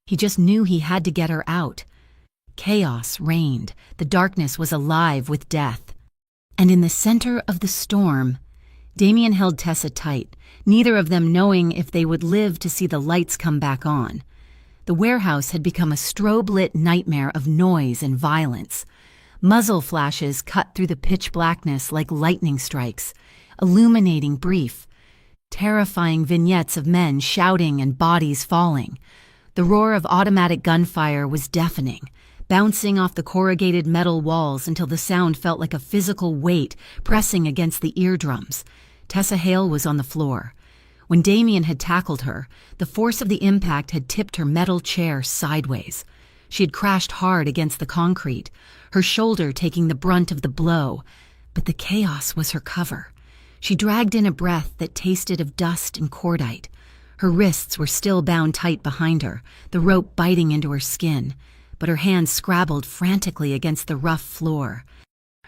Speaker 1: He just knew he had to get her out. Chaos reigned. The darkness was alive with death. And in the center of the storm, Damien held Tessa tight, neither of them knowing if they would live to see the lights come back on. The warehouse had become a strobe-lit nightmare of noise and violence. Muzzle flashes cut through the pitch blackness like lightning strikes, illuminating brief, terrifying vignettes of men shouting and bodies falling. The roar of automatic gunfire was deafening, bouncing off the corrugated metal walls until the sound felt like a physical weight pressing against the eardrums. Tessa Hale was on the floor. When Damien had tackled her, the force of the impact had tipped her metal chair sideways. She had crashed hard against the concrete, her shoulder taking the brunt of the blow, but the chaos was her cover. She dragged in a breath that tasted of dust and cordite. Her wrists were still bound tight behind her, the rope biting into her skin, but her hands scrabbled frantically against the rough floor.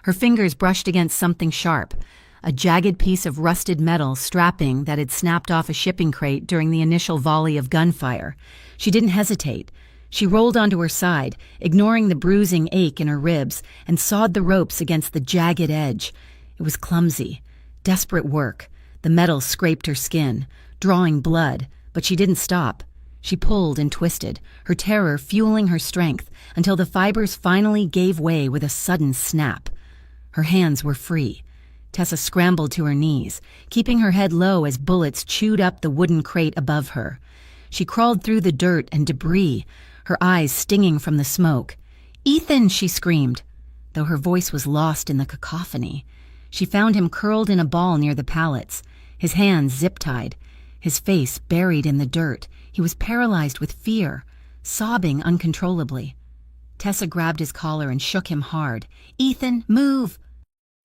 Speaker 1: Her fingers brushed against something sharp, a jagged piece of rusted metal strapping that had snapped off a shipping crate during the initial volley of gunfire. She didn't hesitate. She rolled onto her side, ignoring the bruising ache in her ribs, and sawed the ropes against the jagged edge. It was clumsy, desperate work. The metal scraped her skin, drawing blood, but she didn't stop. She pulled and twisted, her terror fueling her strength, until the fibers finally gave way with a sudden snap. Her hands were free. Tessa scrambled to her knees, keeping her head low as bullets chewed up the wooden crate above her. She crawled through the dirt and debris, her eyes stinging from the smoke. "Ethan!" she screamed, though her voice was lost in the cacophony. She found him curled in a ball near the pallets, his hands zip-tied, his face buried in the dirt. He was paralyzed with fear, sobbing uncontrollably. Tessa grabbed his collar and shook him hard. "Ethan, move!"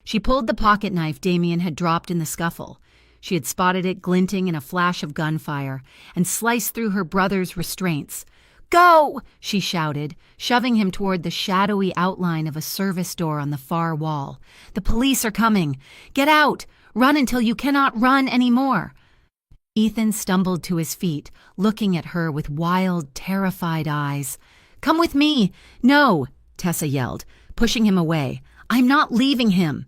Speaker 1: She pulled the pocket knife Damien had dropped in the scuffle. She had spotted it glinting in a flash of gunfire and sliced through her brother's restraints. "Go!" she shouted, shoving him toward the shadowy outline of a service door on the far wall. "The police are coming! Get out! Run until you cannot run anymore!" Ethan stumbled to his feet, looking at her with wild, terrified eyes. "Come with me!" "No!" Tessa yelled, pushing him away. "I'm not leaving him!"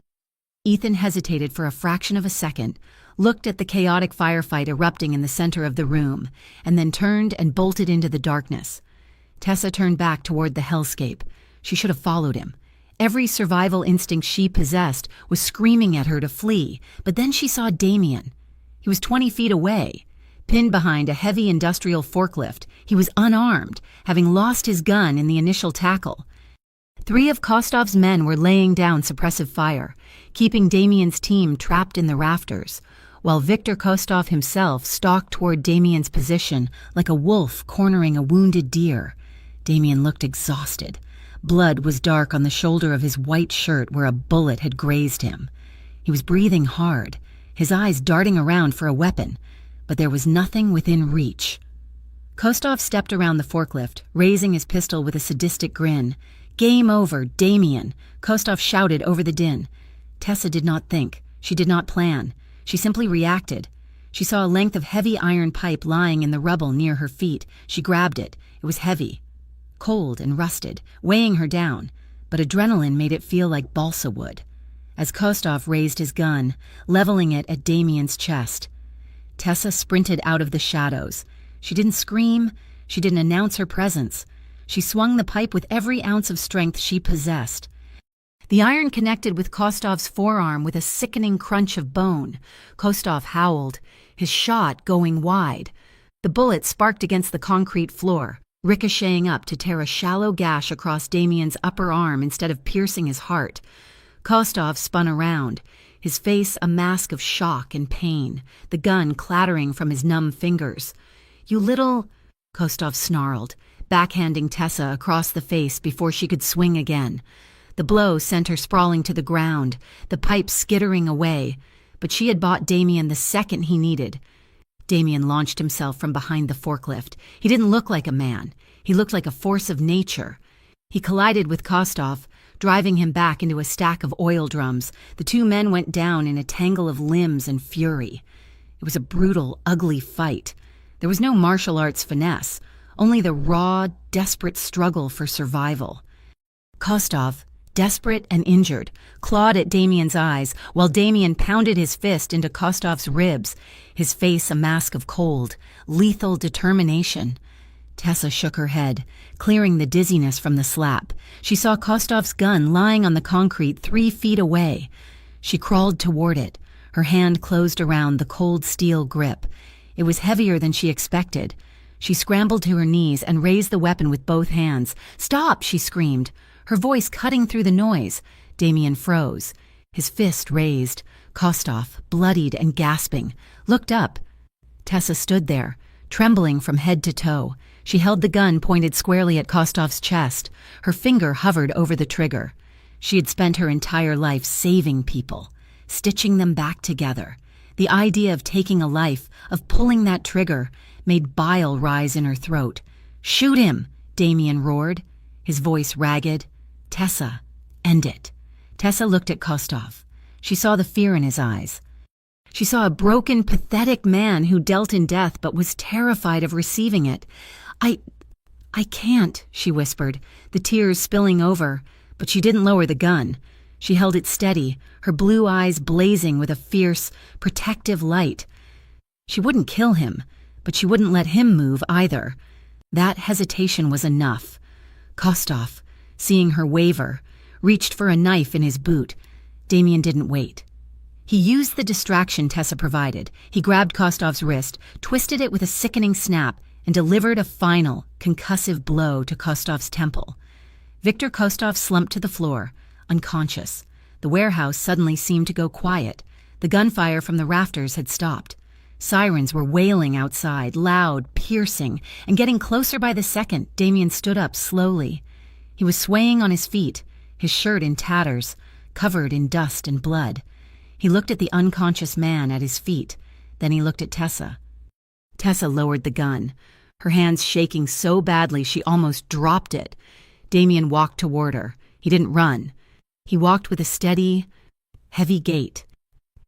Speaker 1: Ethan hesitated for a fraction of a second, looked at the chaotic firefight erupting in the center of the room, and then turned and bolted into the darkness. Tessa turned back toward the hellscape. She should have followed him. Every survival instinct she possessed was screaming at her to flee, but then she saw Damien. He was 20 feet away, pinned behind a heavy industrial forklift. He was unarmed, having lost his gun in the initial tackle. 3 of Kostov's men were laying down suppressive fire, keeping Damien's team trapped in the rafters, while Viktor Kostov himself stalked toward Damien's position like a wolf cornering a wounded deer. Damien looked exhausted. Blood was dark on the shoulder of his white shirt where a bullet had grazed him. He was breathing hard, his eyes darting around for a weapon, but there was nothing within reach. Kostov stepped around the forklift, raising his pistol with a sadistic grin. "Game over, Damien!" Kostov shouted over the din. Tessa did not think. She did not plan. She simply reacted. She saw a length of heavy iron pipe lying in the rubble near her feet. She grabbed it. It was heavy, cold and rusted, weighing her down, but adrenaline made it feel like balsa wood. As Kostov raised his gun, leveling it at Damien's chest, Tessa sprinted out of the shadows. She didn't scream. She didn't announce her presence. She swung the pipe with every ounce of strength she possessed. The iron connected with Kostov's forearm with a sickening crunch of bone. Kostov howled, his shot going wide. The bullet sparked against the concrete floor, ricocheting up to tear a shallow gash across Damien's upper arm instead of piercing his heart. Kostov spun around, his face a mask of shock and pain, the gun clattering from his numb fingers. "You little—" Kostov snarled, backhanding Tessa across the face before she could swing again. The blow sent her sprawling to the ground, the pipe skittering away, but she had bought Damien the second he needed. Damien launched himself from behind the forklift. He didn't look like a man. He looked like a force of nature. He collided with Kostov, driving him back into a stack of oil drums. The two men went down in a tangle of limbs and fury. It was a brutal, ugly fight. There was no martial arts finesse, only the raw, desperate struggle for survival. Kostov, desperate and injured, clawed at Damien's eyes while Damien pounded his fist into Kostov's ribs, his face a mask of cold, lethal determination. Tessa shook her head, clearing the dizziness from the slap. She saw Kostov's gun lying on the concrete 3 feet away. She crawled toward it, her hand closed around the cold steel grip. It was heavier than she expected. She scrambled to her knees and raised the weapon with both hands. "Stop!" she screamed, her voice cutting through the noise. Damien froze, his fist raised. Kostov, bloodied and gasping, looked up. Tessa stood there, trembling from head to toe. She held the gun pointed squarely at Kostov's chest. Her finger hovered over the trigger. She had spent her entire life saving people, stitching them back together. The idea of taking a life, of pulling that trigger, made bile rise in her throat. "Shoot him!" Damien roared, his voice ragged. "Tessa, end it." Tessa looked at Kostov. She saw the fear in his eyes. She saw a broken, pathetic man who dealt in death but was terrified of receiving it. I can't," she whispered, the tears spilling over, but she didn't lower the gun. She held it steady, her blue eyes blazing with a fierce, protective light. She wouldn't kill him, but she wouldn't let him move either. That hesitation was enough. Kostov, seeing her waver, reached for a knife in his boot. Damien didn't wait. He used the distraction Tessa provided. He grabbed Kostov's wrist, twisted it with a sickening snap, and delivered a final, concussive blow to Kostov's temple. Viktor Kostov slumped to the floor, unconscious. The warehouse suddenly seemed to go quiet. The gunfire from the rafters had stopped. Sirens were wailing outside, loud, piercing, and getting closer by the second. Damien stood up slowly. He was swaying on his feet, his shirt in tatters, covered in dust and blood. He looked at the unconscious man at his feet. Then he looked at Tessa. Tessa lowered the gun, her hands shaking so badly she almost dropped it. Damien walked toward her. He didn't run. He walked with a steady, heavy gait.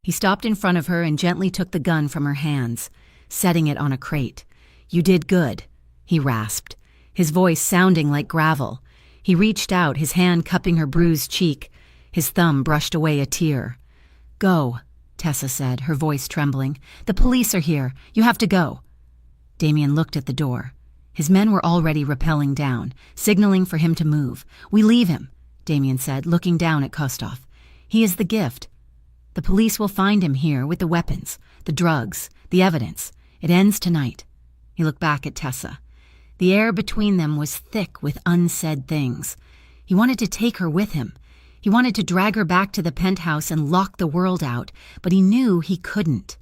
Speaker 1: He stopped in front of her and gently took the gun from her hands, setting it on a crate. "You did good," he rasped, his voice sounding like gravel. He reached out, his hand cupping her bruised cheek. His thumb brushed away a tear. "Go," Tessa said, her voice trembling. "The police are here. You have to go." Damien looked at the door. His men were already rappelling down, signaling for him to move. "We leave him," Damien said, looking down at Kostov. "He is the gift. The police will find him here with the weapons, the drugs, the evidence. It ends tonight." He looked back at Tessa. The air between them was thick with unsaid things. He wanted to take her with him. He wanted to drag her back to the penthouse and lock the world out, but he knew he couldn't.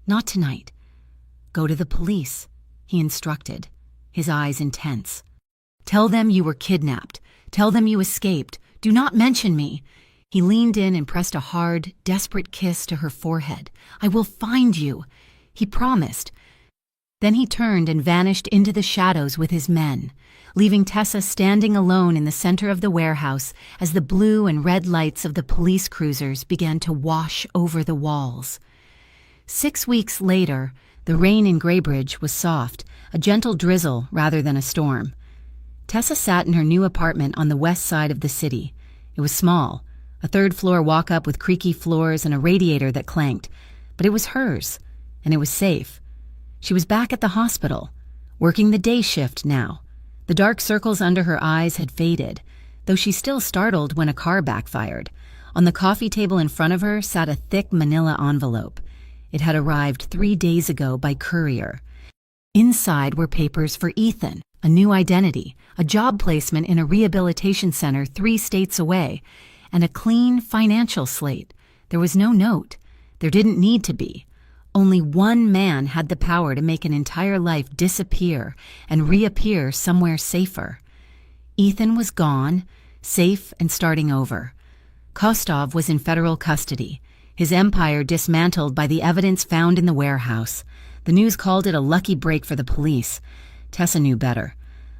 Speaker 1: Not tonight. "Go to the police," he instructed, his eyes intense. Tell them you were kidnapped. Tell them you escaped. Do not mention me." He leaned in and pressed a hard, desperate kiss to her forehead. "I will find you," he promised. Then he turned and vanished into the shadows with his men, leaving Tessa standing alone in the center of the warehouse as the blue and red lights of the police cruisers began to wash over the walls. 6 weeks later, the rain in Graybridge was soft, a gentle drizzle rather than a storm. Tessa sat in her new apartment on the west side of the city. It was small, a third-floor walk-up with creaky floors and a radiator that clanked, but it was hers, and it was safe. She was back at the hospital, working the day shift now. The dark circles under her eyes had faded, though she still startled when a car backfired. On the coffee table in front of her sat a thick manila envelope. It had arrived 3 days ago by courier. Inside were papers for Ethan, a new identity, a job placement in a rehabilitation center 3 states away, and a clean financial slate. There was no note. There didn't need to be. Only one man had the power to make an entire life disappear and reappear somewhere safer. Ethan was gone, safe and starting over. Kostov was in federal custody, his empire dismantled by the evidence found in the warehouse. The news called it a lucky break for the police. Tessa knew better.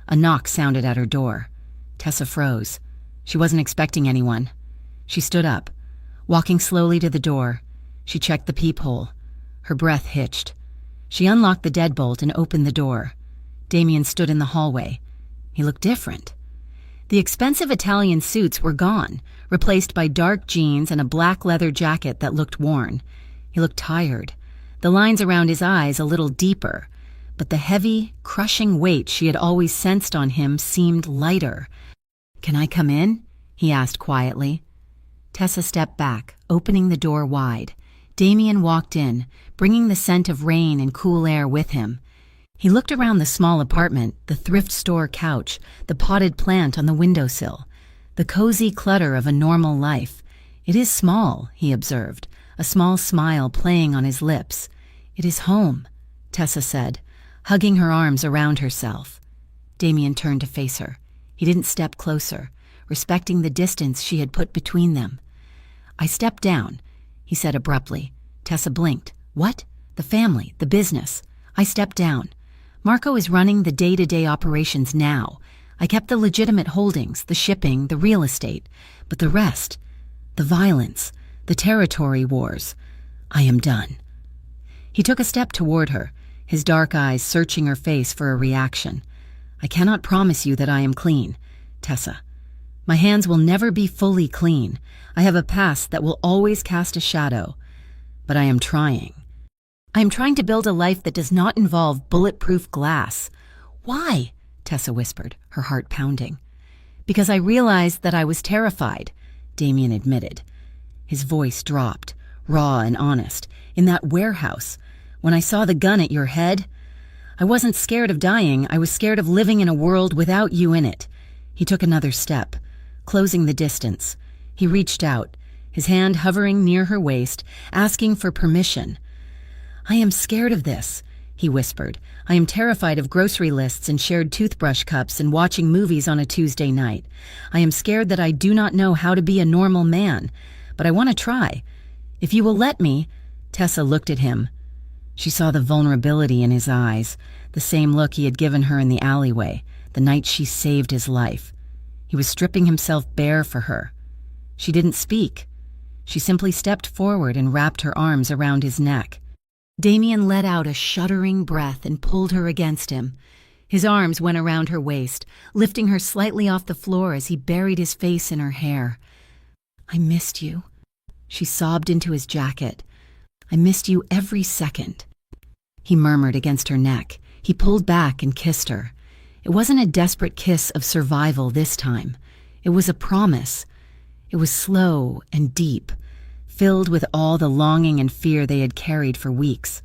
Speaker 1: A knock sounded at her door. Tessa froze. She wasn't expecting anyone. She stood up. Walking slowly to the door, she checked the peephole. Her breath hitched. She unlocked the deadbolt and opened the door. Damien stood in the hallway. He looked different. The expensive Italian suits were gone, replaced by dark jeans and a black leather jacket that looked worn. He looked tired, the lines around his eyes a little deeper, but the heavy, crushing weight she had always sensed on him seemed lighter. "Can I come in?" he asked quietly. Tessa stepped back, opening the door wide. Damien walked in, bringing the scent of rain and cool air with him. He looked around the small apartment, the thrift store couch, the potted plant on the windowsill, the cozy clutter of a normal life. "It is small," he observed, a small smile playing on his lips. "It is home," Tessa said, hugging her arms around herself. Damien turned to face her. He didn't step closer, respecting the distance she had put between them. "I stepped down," he said abruptly. Tessa blinked. "What?" "The family, the business. I stepped down. Marco is running the day-to-day operations now. I kept the legitimate holdings, the shipping, the real estate. But the rest, the violence, the territory wars, I am done." He took a step toward her, his dark eyes searching her face for a reaction. "I cannot promise you that I am clean, Tessa. My hands will never be fully clean. I have a past that will always cast a shadow. But I am trying. I am trying to build a life that does not involve bulletproof glass." "Why?" Tessa whispered, her heart pounding. "Because I realized that I was terrified," Damien admitted. His voice dropped, raw and honest. "In that warehouse, when I saw the gun at your head, I wasn't scared of dying. I was scared of living in a world without you in it." He took another step, closing the distance. He reached out, his hand hovering near her waist, asking for permission. "I am scared of this," he whispered. "I am terrified of grocery lists and shared toothbrush cups and watching movies on a Tuesday night. I am scared that I do not know how to be a normal man, but I want to try. If you will let me." Tessa looked at him. She saw the vulnerability in his eyes, the same look he had given her in the alleyway, the night she saved his life. He was stripping himself bare for her. She didn't speak. She simply stepped forward and wrapped her arms around his neck. Damien let out a shuddering breath and pulled her against him. His arms went around her waist, lifting her slightly off the floor as he buried his face in her hair. "I missed you," she sobbed into his jacket. "I missed you every second." He murmured against her neck. He pulled back and kissed her. It wasn't a desperate kiss of survival this time. It was a promise. It was slow and deep, filled with all the longing and fear they had carried for weeks.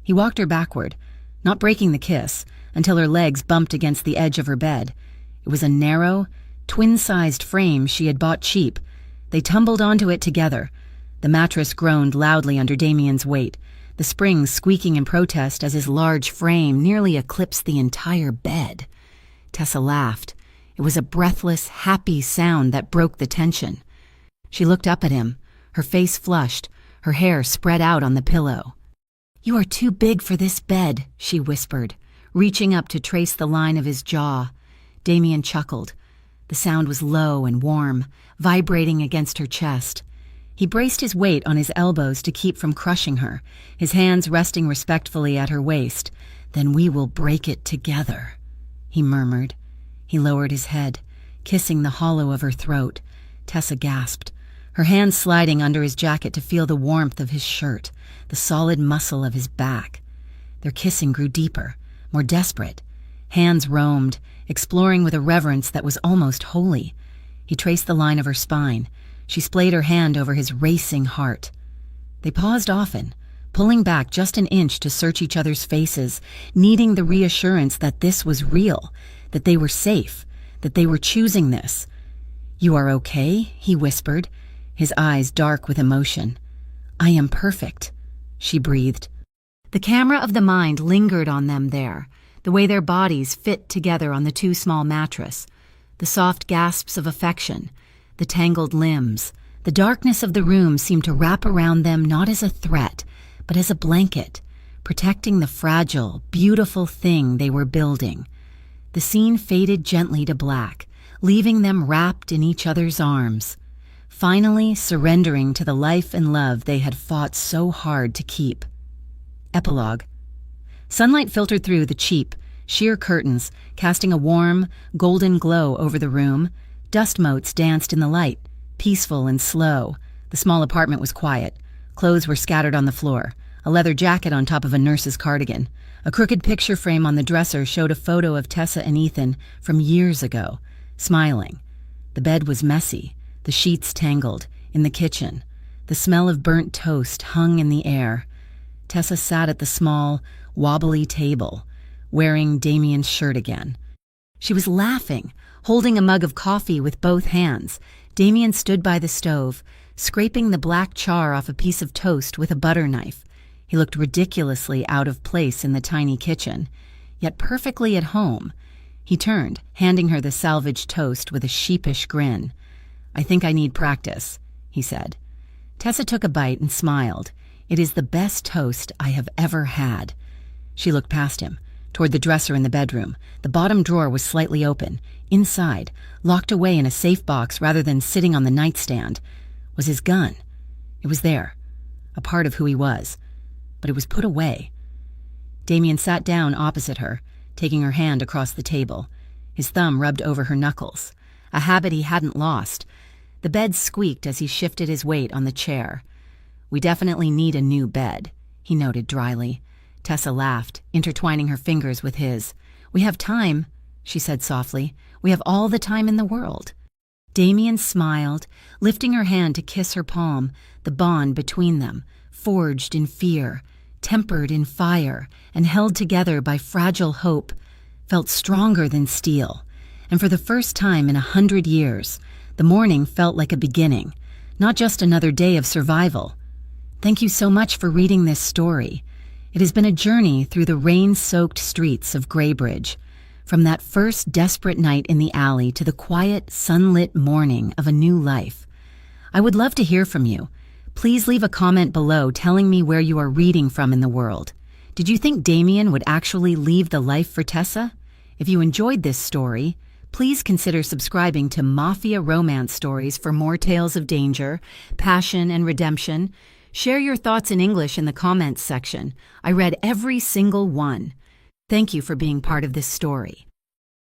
Speaker 1: He walked her backward, not breaking the kiss, until her legs bumped against the edge of her bed. It was a narrow, twin-sized frame she had bought cheap. They tumbled onto it together. The mattress groaned loudly under Damien's weight, the springs squeaking in protest as his large frame nearly eclipsed the entire bed. Tessa laughed. It was a breathless, happy sound that broke the tension. She looked up at him, her face flushed, her hair spread out on the pillow. "You are too big for this bed," she whispered, reaching up to trace the line of his jaw. Damien chuckled. The sound was low and warm, vibrating against her chest. He braced his weight on his elbows to keep from crushing her, his hands resting respectfully at her waist. "Then we will break it together," he murmured. He lowered his head, kissing the hollow of her throat. Tessa gasped, her hands sliding under his jacket to feel the warmth of his shirt, the solid muscle of his back. Their kissing grew deeper, more desperate. Hands roamed, exploring with a reverence that was almost holy. He traced the line of her spine. She splayed her hand over his racing heart. They paused often, pulling back just an inch to search each other's faces, needing the reassurance that this was real, that they were safe, that they were choosing this. "You are okay?" he whispered, his eyes dark with emotion. "I am perfect," she breathed. The camera of the mind lingered on them there, the way their bodies fit together on the too small mattress, the soft gasps of affection, the tangled limbs. The darkness of the room seemed to wrap around them not as a threat, but as a blanket, protecting the fragile, beautiful thing they were building. The scene faded gently to black, leaving them wrapped in each other's arms, finally surrendering to the life and love they had fought so hard to keep. Epilogue. Sunlight filtered through the cheap, sheer curtains, casting a warm, golden glow over the room. Dust motes danced in the light, peaceful and slow. The small apartment was quiet. Clothes were scattered on the floor, a leather jacket on top of a nurse's cardigan. A crooked picture frame on the dresser showed a photo of Tessa and Ethan from years ago, smiling. The bed was messy, the sheets tangled, in the kitchen. The smell of burnt toast hung in the air. Tessa sat at the small, wobbly table, wearing Damien's shirt again. She was laughing, holding a mug of coffee with both hands. Damien stood by the stove, scraping the black char off a piece of toast with a butter knife. He looked ridiculously out of place in the tiny kitchen, yet perfectly at home. He turned, handing her the salvaged toast with a sheepish grin. "I think I need practice," he said. Tessa took a bite and smiled. "It is the best toast I have ever had." She looked past him, toward the dresser in the bedroom. The bottom drawer was slightly open. Inside, locked away in a safe box rather than sitting on the nightstand, was his gun. It was there, a part of who he was, but it was put away. Damien sat down opposite her, taking her hand across the table. His thumb rubbed over her knuckles, a habit he hadn't lost. The bed squeaked as he shifted his weight on the chair. "We definitely need a new bed," he noted dryly. Tessa laughed, intertwining her fingers with his. "We have time," she said softly. "We have all the time in the world." Damien smiled, lifting her hand to kiss her palm, the bond between them, forged in fear, tempered in fire, and held together by fragile hope, felt stronger than steel. And for the first time in 100 years, the morning felt like a beginning, not just another day of survival. Thank you so much for reading this story. It has been a journey through the rain-soaked streets of Graybridge, from that first desperate night in the alley to the quiet, sunlit morning of a new life. I would love to hear from you. Please leave a comment below telling me where you are reading from in the world. Did you think Damien would actually leave the life for Tessa? If you enjoyed this story, please consider subscribing to Mafia romance stories for more tales of danger, passion, and redemption. Share your thoughts in English in the comments section. I read every single one. Thank you for being part of this story.